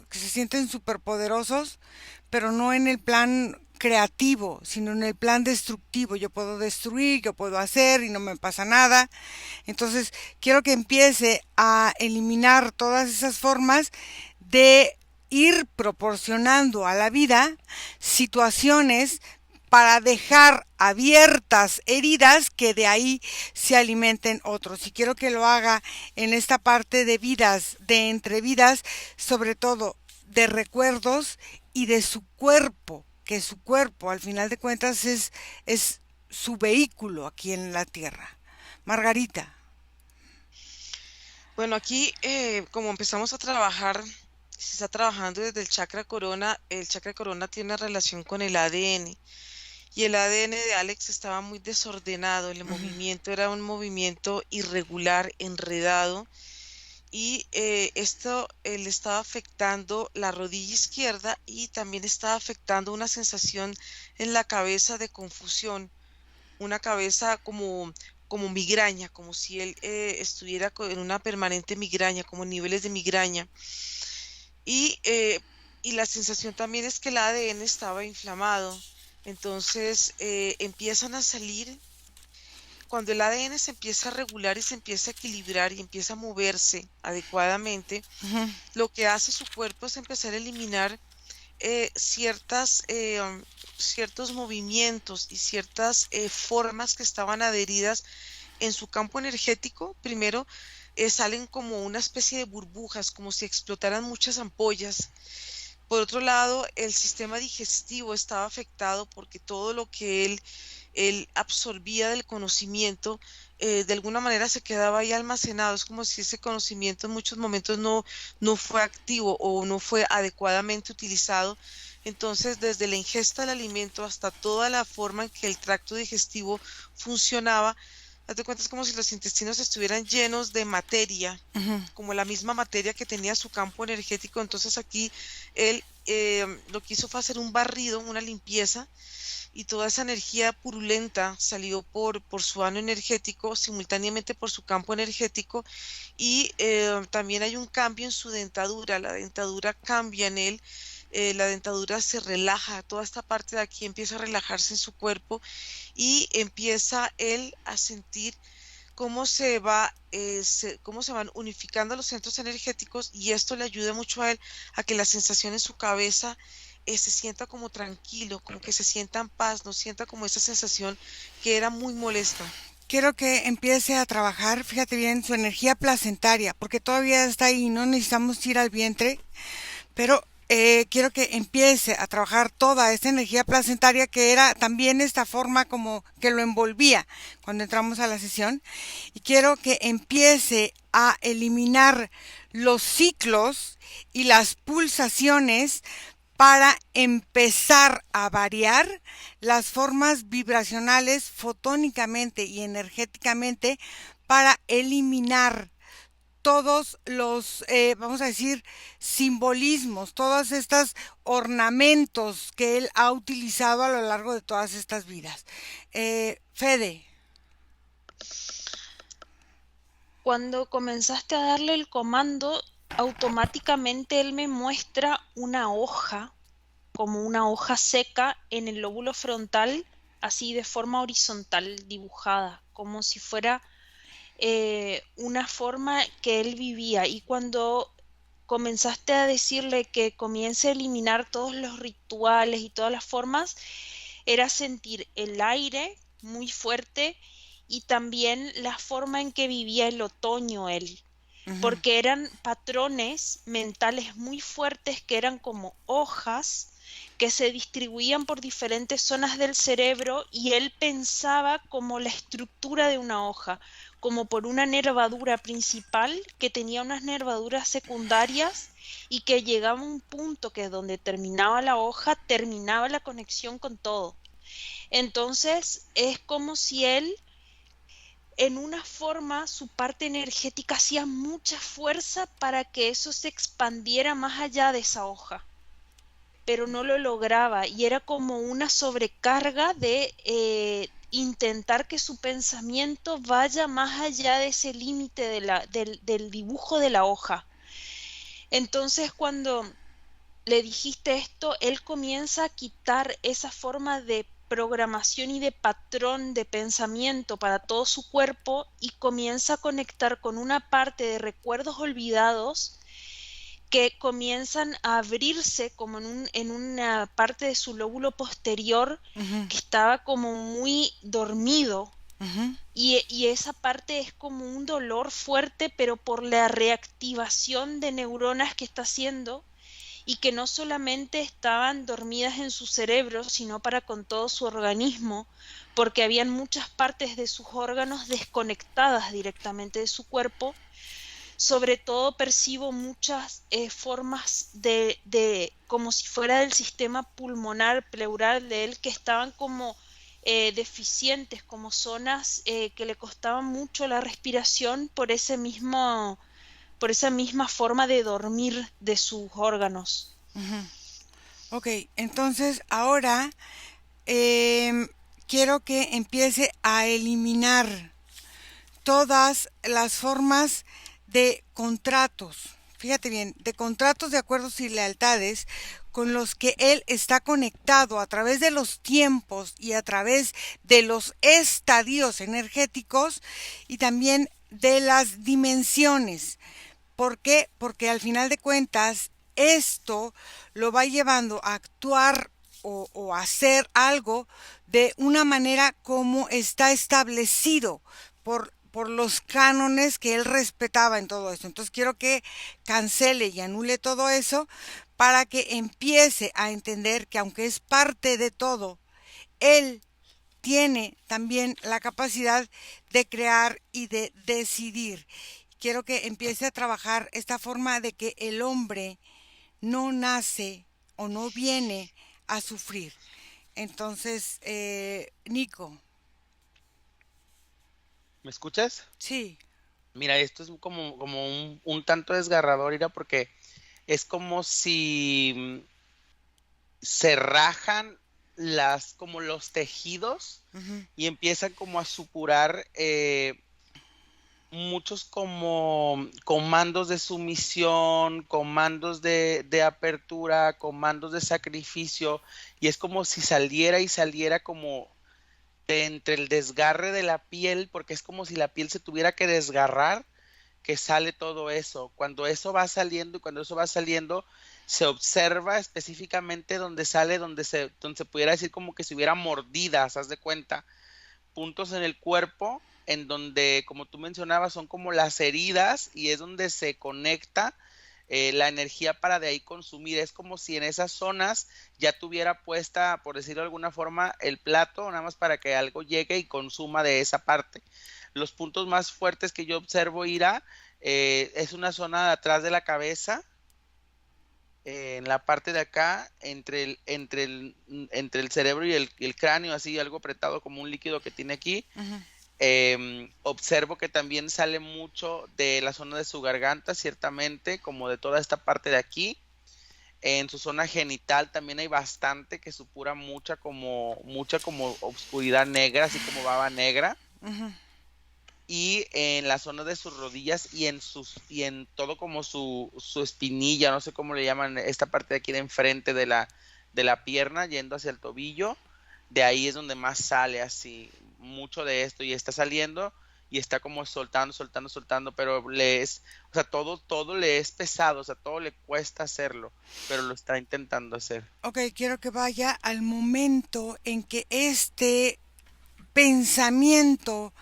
que se sienten superpoderosos, pero no en el plan creativo, sino en el plan destructivo. Yo puedo destruir, yo puedo hacer y no me pasa nada. Entonces, quiero que empiece a eliminar todas esas formas de ir proporcionando a la vida situaciones para dejar abiertas heridas que de ahí se alimenten otros. Y quiero que lo haga en esta parte de vidas, de entre vidas, sobre todo de recuerdos y de su cuerpo, que su cuerpo al final de cuentas es su vehículo aquí en la tierra. Margarita. Bueno, aquí como empezamos a trabajar, se está trabajando desde el chakra corona tiene relación con el ADN y el ADN de Alex estaba muy desordenado, el Ujú, movimiento era un movimiento irregular, enredado y esto le estaba afectando la rodilla izquierda y también estaba afectando una sensación en la cabeza de confusión, una cabeza como migraña, como si él estuviera en una permanente migraña, como niveles de migraña. Y, y la sensación también es que el ADN estaba inflamado. Entonces empiezan a salir, cuando el ADN se empieza a regular y se empieza a equilibrar y empieza a moverse adecuadamente, ujú, lo que hace su cuerpo es empezar a eliminar ciertos movimientos y ciertas formas que estaban adheridas en su campo energético, primero salen como una especie de burbujas, como si explotaran muchas ampollas. Por otro lado, el sistema digestivo estaba afectado porque todo lo que él absorbía del conocimiento, de alguna manera se quedaba ahí almacenado. Es como si ese conocimiento en muchos momentos no fue activo o no fue adecuadamente utilizado. Entonces, desde la ingesta del alimento hasta toda la forma en que el tracto digestivo funcionaba, haz de cuenta, es como si los intestinos estuvieran llenos de materia, Ujú. como la misma materia que tenía su campo energético. Entonces aquí él lo que hizo fue hacer un barrido, una limpieza, y toda esa energía purulenta salió por su ano energético, simultáneamente por su campo energético, y también hay un cambio en su dentadura. La dentadura cambia en él, la dentadura se relaja, toda esta parte de aquí empieza a relajarse en su cuerpo, y empieza él a sentir cómo se van unificando los centros energéticos, y esto le ayuda mucho a él a que la sensación en su cabeza se sienta como tranquilo, como que se sienta en paz, no sienta como esa sensación que era muy molesta. Quiero que empiece a trabajar, fíjate bien, su energía placentaria, porque todavía está ahí, no necesitamos ir al vientre, pero quiero que empiece a trabajar toda esta energía placentaria que era también esta forma como que lo envolvía cuando entramos a la sesión, y quiero que empiece a eliminar los ciclos y las pulsaciones para empezar a variar las formas vibracionales fotónicamente y energéticamente, para eliminar todos los, vamos a decir, simbolismos, todos estos ornamentos que él ha utilizado a lo largo de todas estas vidas. Fede. Cuando comenzaste a darle el comando, automáticamente él me muestra una hoja, como una hoja seca en el lóbulo frontal, así de forma horizontal dibujada, como si fuera una forma que él vivía. Y cuando comenzaste a decirle que comience a eliminar todos los rituales y todas las formas, era sentir el aire muy fuerte y también la forma en que vivía el otoño él, Ujú, porque eran patrones mentales muy fuertes que eran como hojas que se distribuían por diferentes zonas del cerebro, y él pensaba como la estructura de una hoja, como por una nervadura principal que tenía unas nervaduras secundarias, y que llegaba a un punto que donde terminaba la hoja terminaba la conexión con todo. Entonces es como si él, en una forma, su parte energética hacía mucha fuerza para que eso se expandiera más allá de esa hoja, pero no lo lograba, y era como una sobrecarga de intentar que su pensamiento vaya más allá de ese límite del dibujo de la hoja. Entonces, cuando le dijiste esto, él comienza a quitar esa forma de programación y de patrón de pensamiento para todo su cuerpo, y comienza a conectar con una parte de recuerdos olvidados que comienzan a abrirse como en una parte de su lóbulo posterior ujú, que estaba como muy dormido, ujú. y esa parte es como un dolor fuerte, pero por la reactivación de neuronas que está haciendo, y que no solamente estaban dormidas en su cerebro, sino para con todo su organismo, porque habían muchas partes de sus órganos desconectadas directamente de su cuerpo. Sobre todo percibo muchas formas como si fuera del sistema pulmonar, pleural de él, que estaban como deficientes, como zonas que le costaba mucho la respiración por esa misma forma de dormir de sus órganos. Ok, entonces ahora em, quiero que empiece a eliminar todas las formas de contratos, fíjate bien, de contratos de acuerdos y lealtades con los que él está conectado a través de los tiempos y a través de los estadios energéticos y también de las dimensiones. ¿Por qué? Porque al final de cuentas esto lo va llevando a actuar o hacer algo de una manera como está establecido por los cánones que él respetaba en todo esto. Entonces quiero que cancele y anule todo eso para que empiece a entender que aunque es parte de todo, él tiene también la capacidad de crear y de decidir. Quiero que empiece a trabajar esta forma de que el hombre no nace o no viene a sufrir. Entonces, Nico, ¿Me escuchas? sí. Mira, esto es como un tanto desgarrador, Ira, porque es como si se rajan como los tejidos Ujú, y empiezan como a supurar muchos como comandos de sumisión, comandos de apertura, comandos de sacrificio, y es como si saliera y saliera como de entre el desgarre de la piel, porque es como si la piel se tuviera que desgarrar, que sale todo eso. Cuando eso va saliendo y cuando eso va saliendo, se observa específicamente donde sale, donde se pudiera decir como que si hubiera mordidas, haz de cuenta, puntos en el cuerpo en donde, como tú mencionabas, son como las heridas y es donde se conecta la energía para de ahí consumir. Es como si en esas zonas ya tuviera puesta, por decirlo de alguna forma, el plato, nada más para que algo llegue y consuma de esa parte. Los puntos más fuertes que yo observo, Ira, es una zona de atrás de la cabeza, en la parte de acá, entre el cerebro y el cráneo, así algo apretado como un líquido que tiene aquí. ujú, Observo que también sale mucho de la zona de su garganta, ciertamente, como de toda esta parte de aquí. En su zona genital también hay bastante que supura mucha como obscuridad negra, así como baba negra. ujú. Y en la zona de sus rodillas y en todo como su espinilla, no sé cómo le llaman, esta parte de aquí de enfrente de la pierna, yendo hacia el tobillo, de ahí es donde más sale así mucho de esto y está saliendo y está como soltando, pero o sea, todo le es pesado, o sea, todo le cuesta hacerlo, pero lo está intentando hacer. Ok, quiero que vaya al momento en que este pensamiento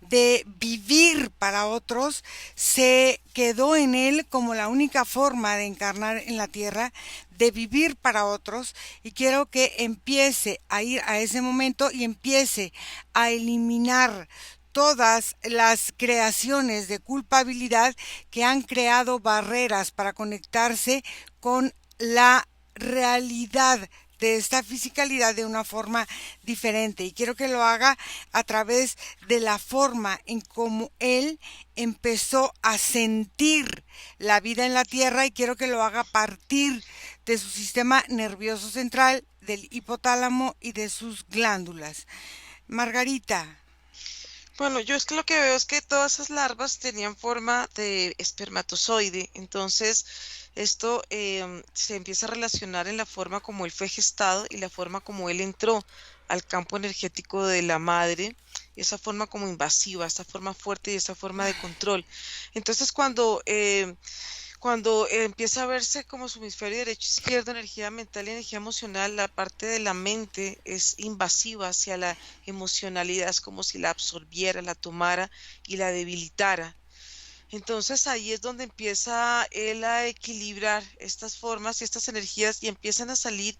de vivir para otros se quedó en él como la única forma de encarnar en la tierra, de vivir para otros, y quiero que empiece a ir a ese momento y empiece a eliminar todas las creaciones de culpabilidad que han creado barreras para conectarse con la realidad de esta fisicalidad de una forma diferente, y quiero que lo haga a través de la forma en cómo él empezó a sentir la vida en la tierra, y quiero que lo haga a partir de su sistema nervioso central, del hipotálamo y de sus glándulas. Margarita. Bueno, yo es que lo que veo es que todas esas larvas tenían forma de espermatozoide, entonces esto se empieza a relacionar en la forma como él fue gestado y la forma como él entró al campo energético de la madre, esa forma como invasiva, esa forma fuerte y esa forma de control. Entonces cuando empieza a verse como su hemisferio derecho, izquierdo, energía mental y energía emocional, la parte de la mente es invasiva hacia la emocionalidad, es como si la absorbiera, la tomara y la debilitara. Entonces ahí es donde empieza él a equilibrar estas formas y estas energías y empiezan a salir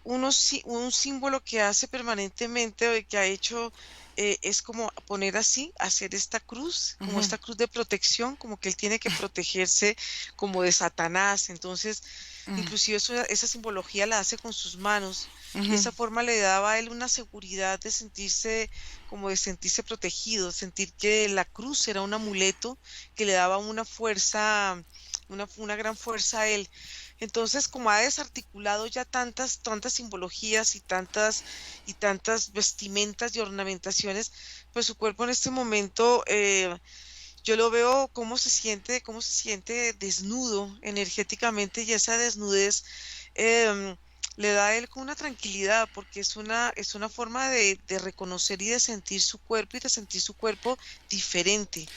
un símbolo que hace permanentemente o que ha hecho es como poner así, hacer esta cruz, como Ujú, esta cruz de protección, como que él tiene que protegerse como de Satanás. Entonces, inclusive esa simbología la hace con sus manos y ujú, esa forma le daba a él una seguridad de sentirse como de sentirse protegido, sentir que la cruz era un amuleto que le daba una fuerza, una gran fuerza a él. Entonces, como ha desarticulado ya tantas simbologías y tantas vestimentas y ornamentaciones, pues su cuerpo en este momento, yo lo veo cómo se siente desnudo energéticamente y esa desnudez em, le da a él como una tranquilidad porque es una forma de reconocer y de sentir su cuerpo y de sentir su cuerpo diferente.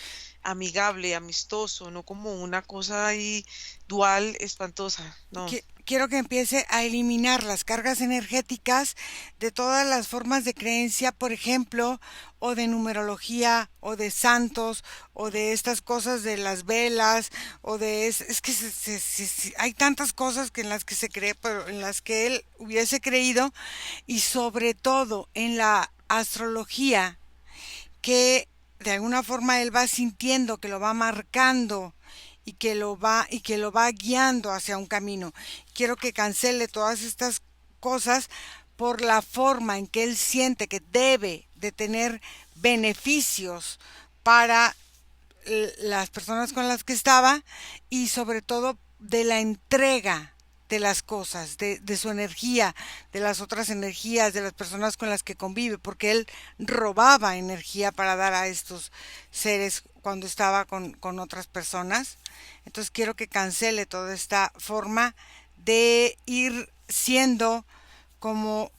amigable, amistoso, no como una cosa ahí dual, espantosa, no. Quiero que empiece a eliminar las cargas energéticas de todas las formas de creencia, por ejemplo, o de numerología, o de santos, o de estas cosas de las velas, o de... Es que hay tantas cosas que en las que se cree, pero en las que él hubiese creído, y sobre todo en la astrología, que de alguna forma él va sintiendo, que lo va marcando y que lo va guiando hacia un camino. Quiero que cancele todas estas cosas por la forma en que él siente que debe de tener beneficios para las personas con las que estaba, y sobre todo de la entrega de las cosas, de su energía, de las otras energías, de las personas con las que convive, porque él robaba energía para dar a estos seres cuando estaba con otras personas. Entonces quiero que cancele toda esta forma de ir siendo como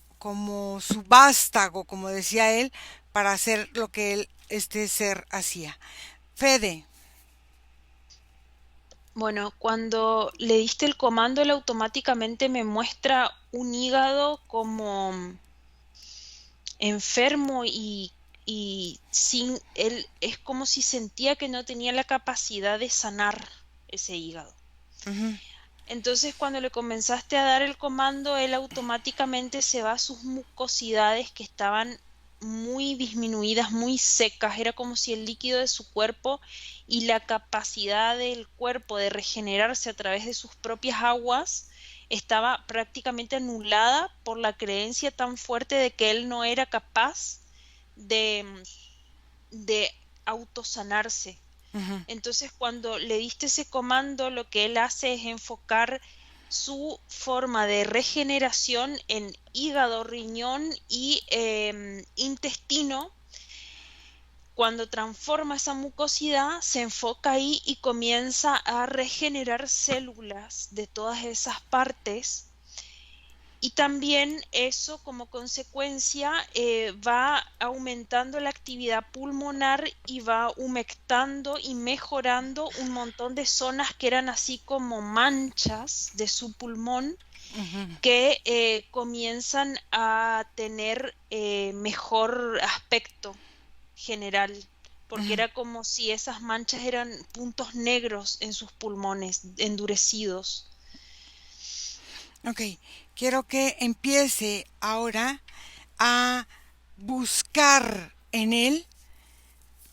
su vástago, como decía él, para hacer lo que él, este ser, hacía. Fede. Bueno, cuando le diste el comando, él automáticamente me muestra un hígado como enfermo y sin él es como si sentía que no tenía la capacidad de sanar ese hígado. Ujú. Entonces, cuando le comenzaste a dar el comando, él automáticamente se va a sus mucosidades que estaban muy disminuidas, muy secas. Era como si el líquido de su cuerpo y la capacidad del cuerpo de regenerarse a través de sus propias aguas estaba prácticamente anulada por la creencia tan fuerte de que él no era capaz de, de autosanarse. Ujú. Entonces, cuando le diste ese comando, lo que él hace es enfocar su forma de regeneración en hígado, riñón y intestino. Cuando transforma esa mucosidad, se enfoca ahí y comienza a regenerar células de todas esas partes. Y también eso como consecuencia va aumentando la actividad pulmonar y va humectando y mejorando un montón de zonas que eran así como manchas de su pulmón Ujú. que comienzan a tener mejor aspecto general, porque Ujú. era como si esas manchas eran puntos negros en sus pulmones, endurecidos. Ok, quiero que empiece ahora a buscar en él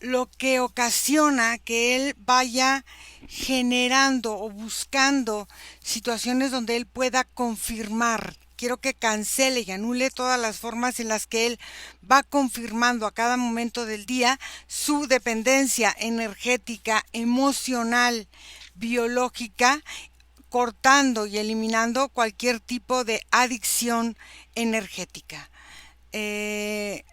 lo que ocasiona que él vaya generando o buscando situaciones donde él pueda confirmar. Quiero que cancele y anule todas las formas en las que él va confirmando a cada momento del día su dependencia energética, emocional, biológica, cortando y eliminando cualquier tipo de adicción energética. Eh,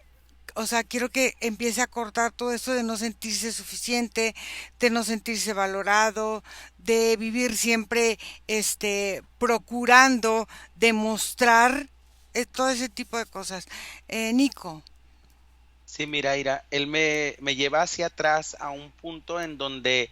o sea, quiero que empiece a cortar todo esto de no sentirse suficiente, de no sentirse valorado, de vivir siempre procurando demostrar todo ese tipo de cosas. Nico. Sí, mira, Ira, él me lleva hacia atrás a un punto en donde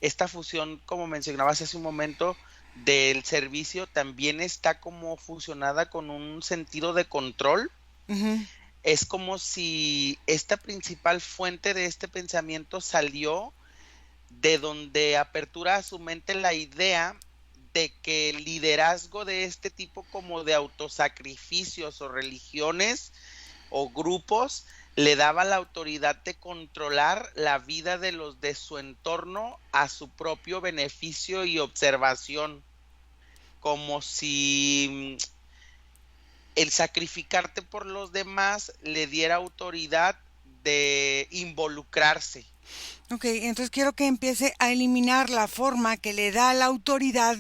esta fusión, como mencionabas hace un momento, del servicio también está como fusionada con un sentido de control. Ujú. Es como si esta principal fuente de este pensamiento salió de donde apertura a su mente la idea de que el liderazgo de este tipo como de autosacrificios o religiones o grupos le daba la autoridad de controlar la vida de los de su entorno a su propio beneficio y observación, como si el sacrificarte por los demás le diera autoridad de involucrarse. Ok, entonces quiero que empiece a eliminar la forma que le da la autoridad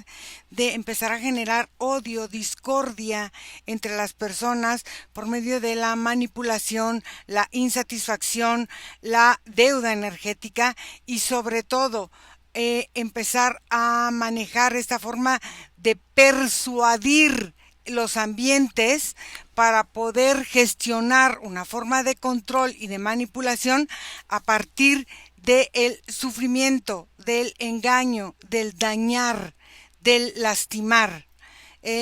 de empezar a generar odio, discordia entre las personas por medio de la manipulación, la insatisfacción, la deuda energética y sobre todo empezar a manejar esta forma de persuadir los ambientes para poder gestionar una forma de control y de manipulación a partir del sufrimiento, del engaño, del dañar, del lastimar.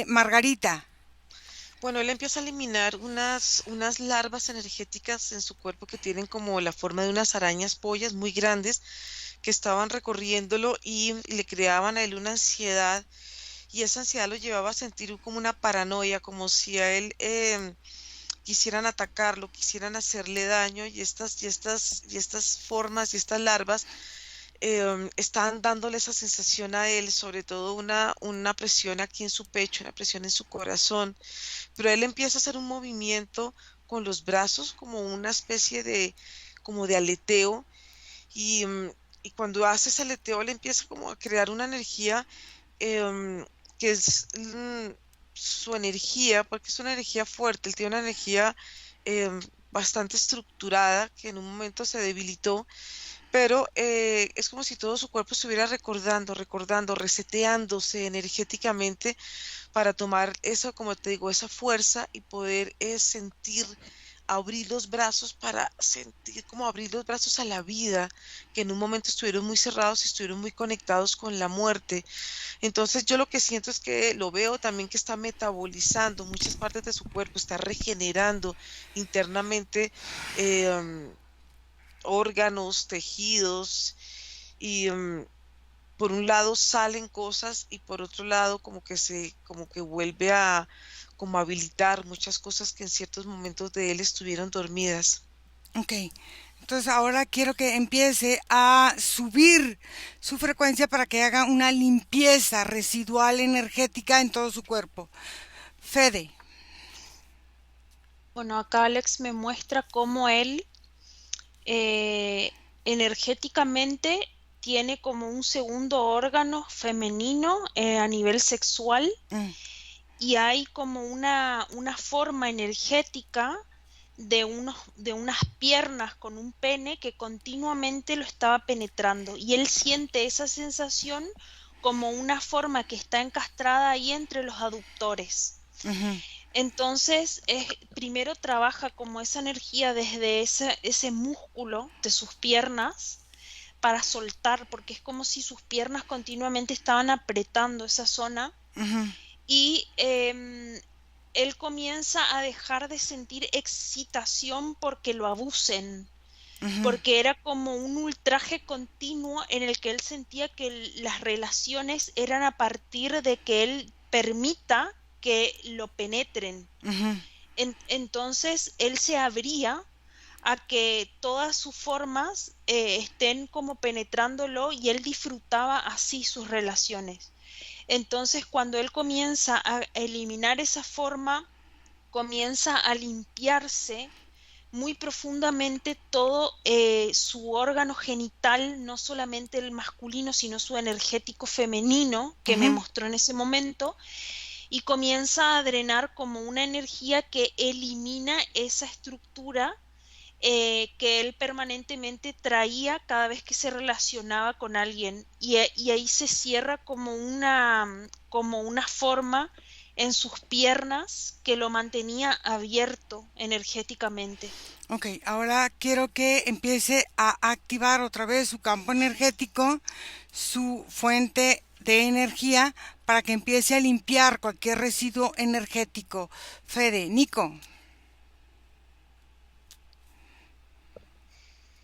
Margarita. Bueno, él empieza a eliminar unas larvas energéticas en su cuerpo que tienen como la forma de unas arañas pollas muy grandes que estaban recorriéndolo y le creaban a él una ansiedad y esa ansiedad lo llevaba a sentir como una paranoia, como si a él quisieran atacarlo, quisieran hacerle daño y estas formas y estas larvas estaban dándole esa sensación a él, sobre todo una presión aquí en su pecho, una presión en su corazón, pero él empieza a hacer un movimiento con los brazos como una especie como de aleteo y, y cuando hace ese aleteo le empieza como a crear una energía que es su energía, porque es una energía fuerte, él tiene una energía bastante estructurada que en un momento se debilitó, pero es como si todo su cuerpo estuviera recordando, reseteándose energéticamente para tomar eso, como te digo, esa fuerza y poder sentir, abrir los brazos para sentir como abrir los brazos a la vida, que en un momento estuvieron muy cerrados y estuvieron muy conectados con la muerte. Entonces yo lo que siento es que lo veo también que está metabolizando muchas partes de su cuerpo, está regenerando internamente órganos, tejidos y por un lado salen cosas y por otro lado como que vuelve a como habilitar muchas cosas que en ciertos momentos de él estuvieron dormidas. Ok. Entonces ahora quiero que empiece a subir su frecuencia para que haga una limpieza residual energética en todo su cuerpo. Fede. Bueno, acá Alex me muestra cómo él eh, energéticamente tiene como un segundo órgano femenino a nivel sexual Mm, y hay como una forma energética de unas piernas con un pene que continuamente lo estaba penetrando y él siente esa sensación como una forma que está encastrada ahí entre los aductores. ujú, Entonces, primero trabaja como esa energía desde ese músculo de sus piernas para soltar, porque es como si sus piernas continuamente estaban apretando esa zona ujú, y él comienza a dejar de sentir excitación porque lo abusen, ujú, porque era como un ultraje continuo en el que él sentía que las relaciones eran a partir de que él permita que lo penetren. ujú. Entonces él se abría a que todas sus formas estén como penetrándolo y él disfrutaba así sus relaciones. Entonces cuando él comienza a eliminar esa forma, comienza a limpiarse muy profundamente todo su órgano genital, no solamente el masculino, sino su energético femenino que me Ujú. mostró en ese momento, y comienza a drenar como una energía que elimina esa estructura que él permanentemente traía cada vez que se relacionaba con alguien y ahí se cierra como una forma en sus piernas que lo mantenía abierto energéticamente. Ok, ahora quiero que empiece a activar otra vez su campo energético, su fuente de energía, para que empiece a limpiar cualquier residuo energético. Fede, Nico.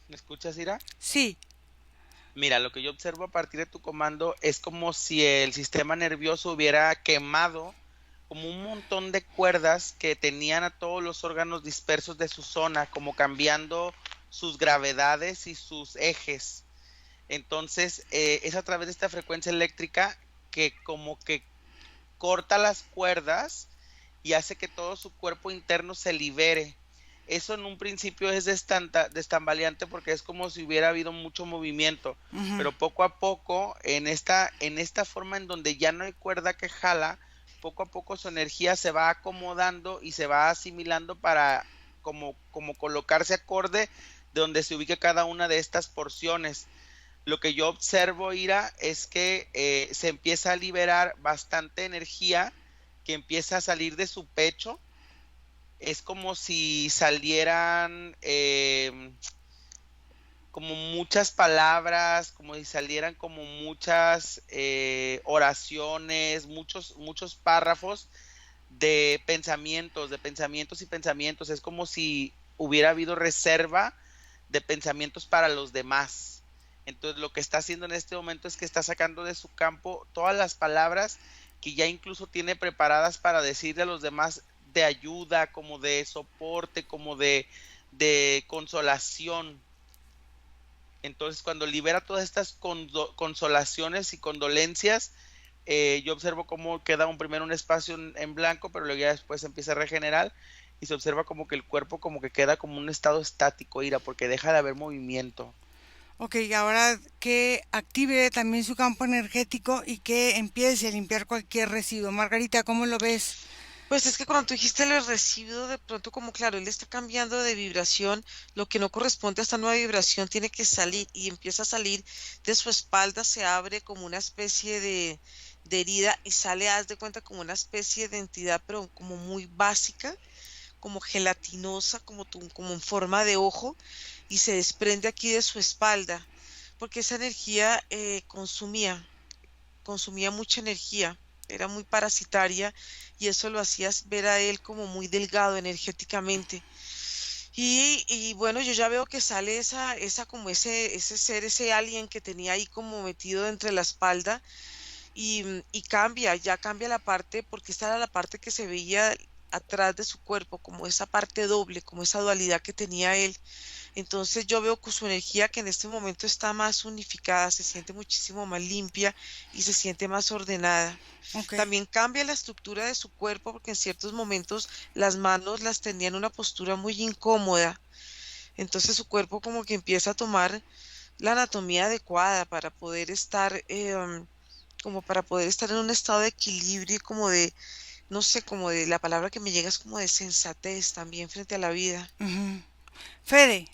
¿Me escuchas, Ira? Sí. Mira, lo que yo observo a partir de tu comando es como si el sistema nervioso hubiera quemado como un montón de cuerdas que tenían a todos los órganos dispersos de su zona, como cambiando sus gravedades y sus ejes. Entonces, es a través de esta frecuencia eléctrica que como que corta las cuerdas y hace que todo su cuerpo interno se libere. Eso en un principio es destambaleante porque es como si hubiera habido mucho movimiento, Ujú, pero poco a poco, en esta forma en donde ya no hay cuerda que jala, poco a poco su energía se va acomodando y se va asimilando para como colocarse acorde de donde se ubique cada una de estas porciones. Lo que yo observo, Ira, es que se empieza a liberar bastante energía que empieza a salir de su pecho. Es como si salieran como muchas palabras, como si salieran como muchas oraciones, muchos párrafos de pensamientos y pensamientos. Es como si hubiera habido reserva de pensamientos para los demás. Entonces lo que está haciendo en este momento es que está sacando de su campo todas las palabras que ya incluso tiene preparadas para decirle a los demás de ayuda, como de soporte, como de consolación. Entonces cuando libera todas estas consolaciones y condolencias, yo observo cómo queda primero un espacio en blanco, pero luego ya después se empieza a regenerar y se observa como que el cuerpo como que queda como un estado estático, Ira, porque deja de haber movimiento. Ok, ahora que active también su campo energético y que empiece a limpiar cualquier residuo. Margarita, ¿cómo lo ves? Pues es que cuando tú dijiste el residuo, de pronto como claro, él está cambiando de vibración, lo que no corresponde a esta nueva vibración tiene que salir y empieza a salir de su espalda, se abre como una especie de herida y sale, haz de cuenta, como una especie de entidad, pero como muy básica, como gelatinosa, como en forma de ojo, y se desprende aquí de su espalda, porque esa energía consumía mucha energía, era muy parasitaria y eso lo hacía ver a él como muy delgado energéticamente. Y bueno, yo ya veo que sale esa como ese ser, ese alien que tenía ahí como metido entre la espalda y ya cambia la parte, porque esta era la parte que se veía atrás de su cuerpo, como esa parte doble, como esa dualidad que tenía él. Entonces yo veo con su energía que en este momento está más unificada, se siente muchísimo más limpia y se siente más ordenada. Ok. También cambia la estructura de su cuerpo porque en ciertos momentos las manos las tenía en una postura muy incómoda. Entonces su cuerpo como que empieza a tomar la anatomía adecuada para poder estar, como para poder estar en un estado de equilibrio y como de, no sé, como de la palabra que me llega es como de sensatez también frente a la vida. Ujú. Fede.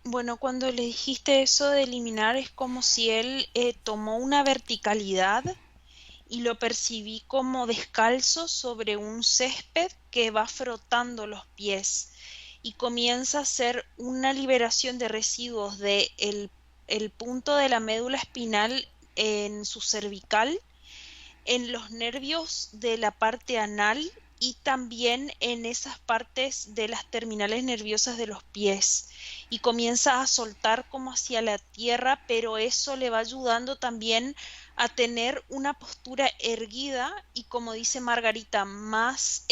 Bueno, cuando le dijiste eso de eliminar, es como si él tomó una verticalidad y lo percibí como descalzo sobre un césped que va frotando los pies y comienza a ser una liberación de residuos de el punto de la médula espinal en su cervical, en los nervios de la parte anal y también en esas partes de las terminales nerviosas de los pies y comienza a soltar como hacia la tierra, pero eso le va ayudando también a tener una postura erguida y como dice Margarita, más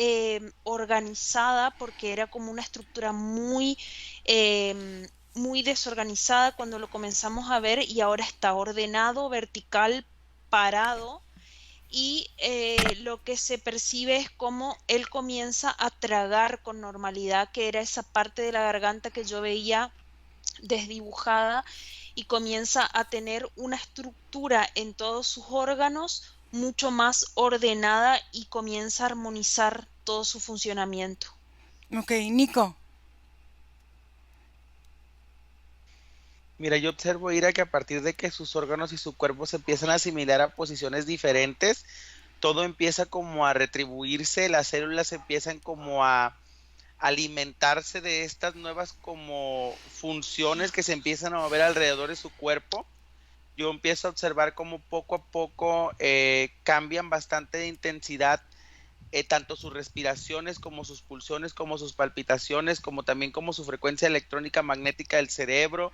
organizada porque era como una estructura muy desorganizada cuando lo comenzamos a ver y ahora está ordenado, vertical, parado y lo que se percibe es como él comienza a tragar con normalidad, que era esa parte de la garganta que yo veía desdibujada y comienza a tener una estructura en todos sus órganos mucho más ordenada y comienza a armonizar todo su funcionamiento. Ok, Nico. Mira, yo observo, Ira, que a partir de que sus órganos y su cuerpo se empiezan a asimilar a posiciones diferentes, todo empieza como a retribuirse, las células empiezan como a alimentarse de estas nuevas como funciones que se empiezan a mover alrededor de su cuerpo. Yo empiezo a observar cómo poco a poco cambian bastante de intensidad, tanto sus respiraciones como sus pulsiones, como sus palpitaciones, como también como su frecuencia electrónica magnética del cerebro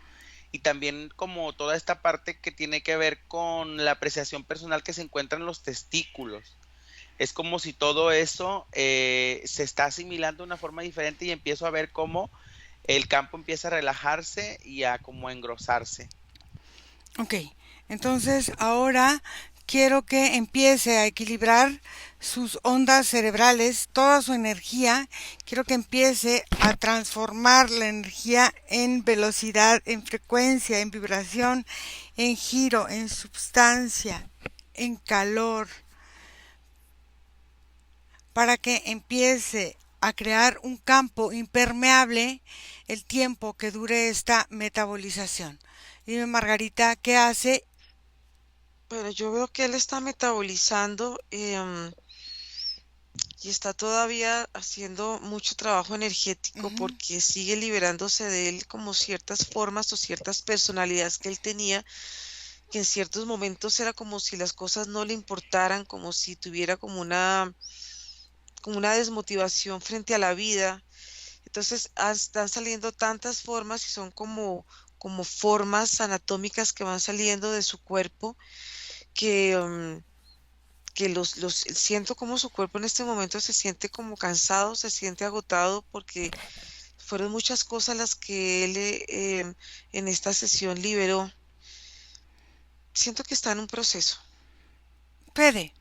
y también como toda esta parte que tiene que ver con la apreciación personal que se encuentra en los testículos. Es como si todo eso se está asimilando de una forma diferente y empiezo a ver cómo el campo empieza a relajarse y a como a engrosarse. Ok, entonces ahora quiero que empiece a equilibrar sus ondas cerebrales, toda su energía. Quiero que empiece a transformar la energía en velocidad, en frecuencia, en vibración, en giro, en substancia, en calor, para que empiece a crear un campo impermeable el tiempo que dure esta metabolización. Dime, Margarita, ¿qué hace? Pero yo veo que él está metabolizando, y está todavía haciendo mucho trabajo energético Ujú. porque sigue liberándose de él como ciertas formas o ciertas personalidades que él tenía, que en ciertos momentos era como si las cosas no le importaran, como si tuviera como una desmotivación frente a la vida. Entonces están saliendo tantas formas y son como formas anatómicas que van saliendo de su cuerpo que, que los siento como su cuerpo en este momento se siente como cansado, se siente agotado porque fueron muchas cosas las que él en esta sesión liberó. Siento que está en un proceso. Fede.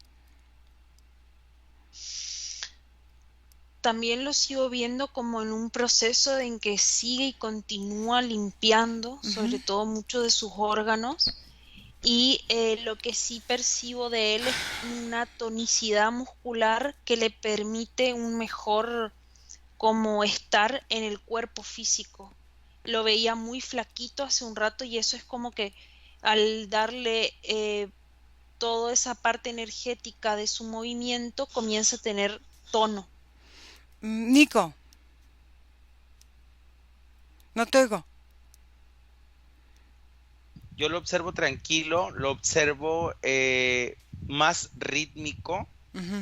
También lo sigo viendo como en un proceso en que sigue y continúa limpiando, Ujú. sobre todo muchos de sus órganos. Y lo que sí percibo de él es una tonicidad muscular que le permite un mejor como estar en el cuerpo físico. Lo veía muy flaquito hace un rato y eso es como que al darle toda esa parte energética de su movimiento comienza a tener tono. Nico, no te oigo. Yo lo observo tranquilo, lo observo más rítmico, Ujú.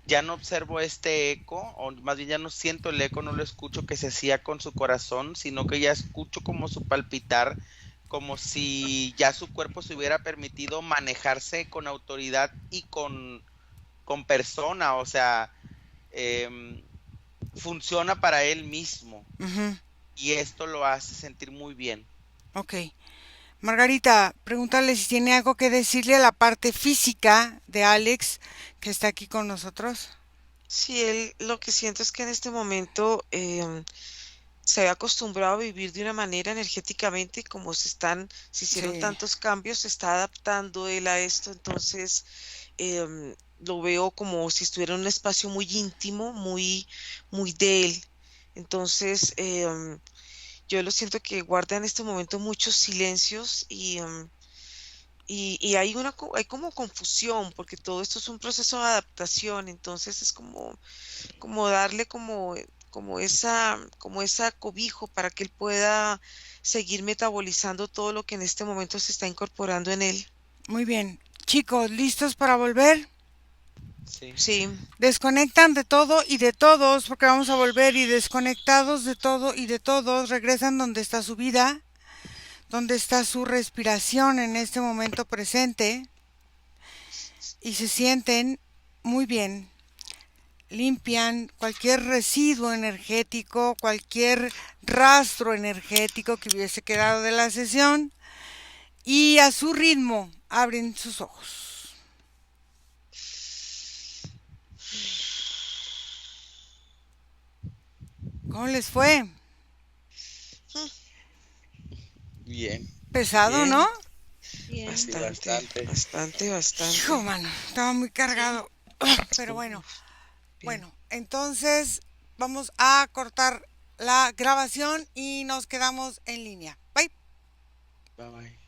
ya no observo este eco, o más bien ya no siento el eco, no lo escucho que se hacía con su corazón, sino que ya escucho como su palpitar, como si ya su cuerpo se hubiera permitido manejarse con autoridad y con persona, o sea, em, funciona para él mismo Ujú. y esto lo hace sentir muy bien. Ok. Margarita, pregúntale si tiene algo que decirle a la parte física de Alex, que está aquí con nosotros. Sí, él lo que siento es que en este momento se había acostumbrado a vivir de una manera energéticamente y como se hicieron Sí. tantos cambios, se está adaptando él a esto, entonces lo veo como si estuviera en un espacio muy íntimo, muy de él. Entonces, yo lo siento que guarda en este momento muchos silencios y hay hay como confusión porque todo esto es un proceso de adaptación, entonces es como darle como esa cobijo para que él pueda seguir metabolizando todo lo que en este momento se está incorporando en él. Muy bien. Chicos, ¿listos para volver? Sí. Sí, Desconectan de todo y de todos, porque vamos a volver y desconectados de todo y de todos, regresan donde está su vida, donde está su respiración en este momento presente y se sienten muy bien. Limpian cualquier residuo energético, cualquier rastro energético que hubiese quedado de la sesión y a su ritmo abren sus ojos. ¿Cómo les fue? Bien, Pesado, ¿no? bien, Bien. sí, bastante, bastante. bastante, Hijo, bastante. mano, estaba muy Sí. cargado. Pero Estuvo bueno, bien. bueno, entonces vamos a cortar la grabación y nos quedamos en línea. Bye. Bye bye.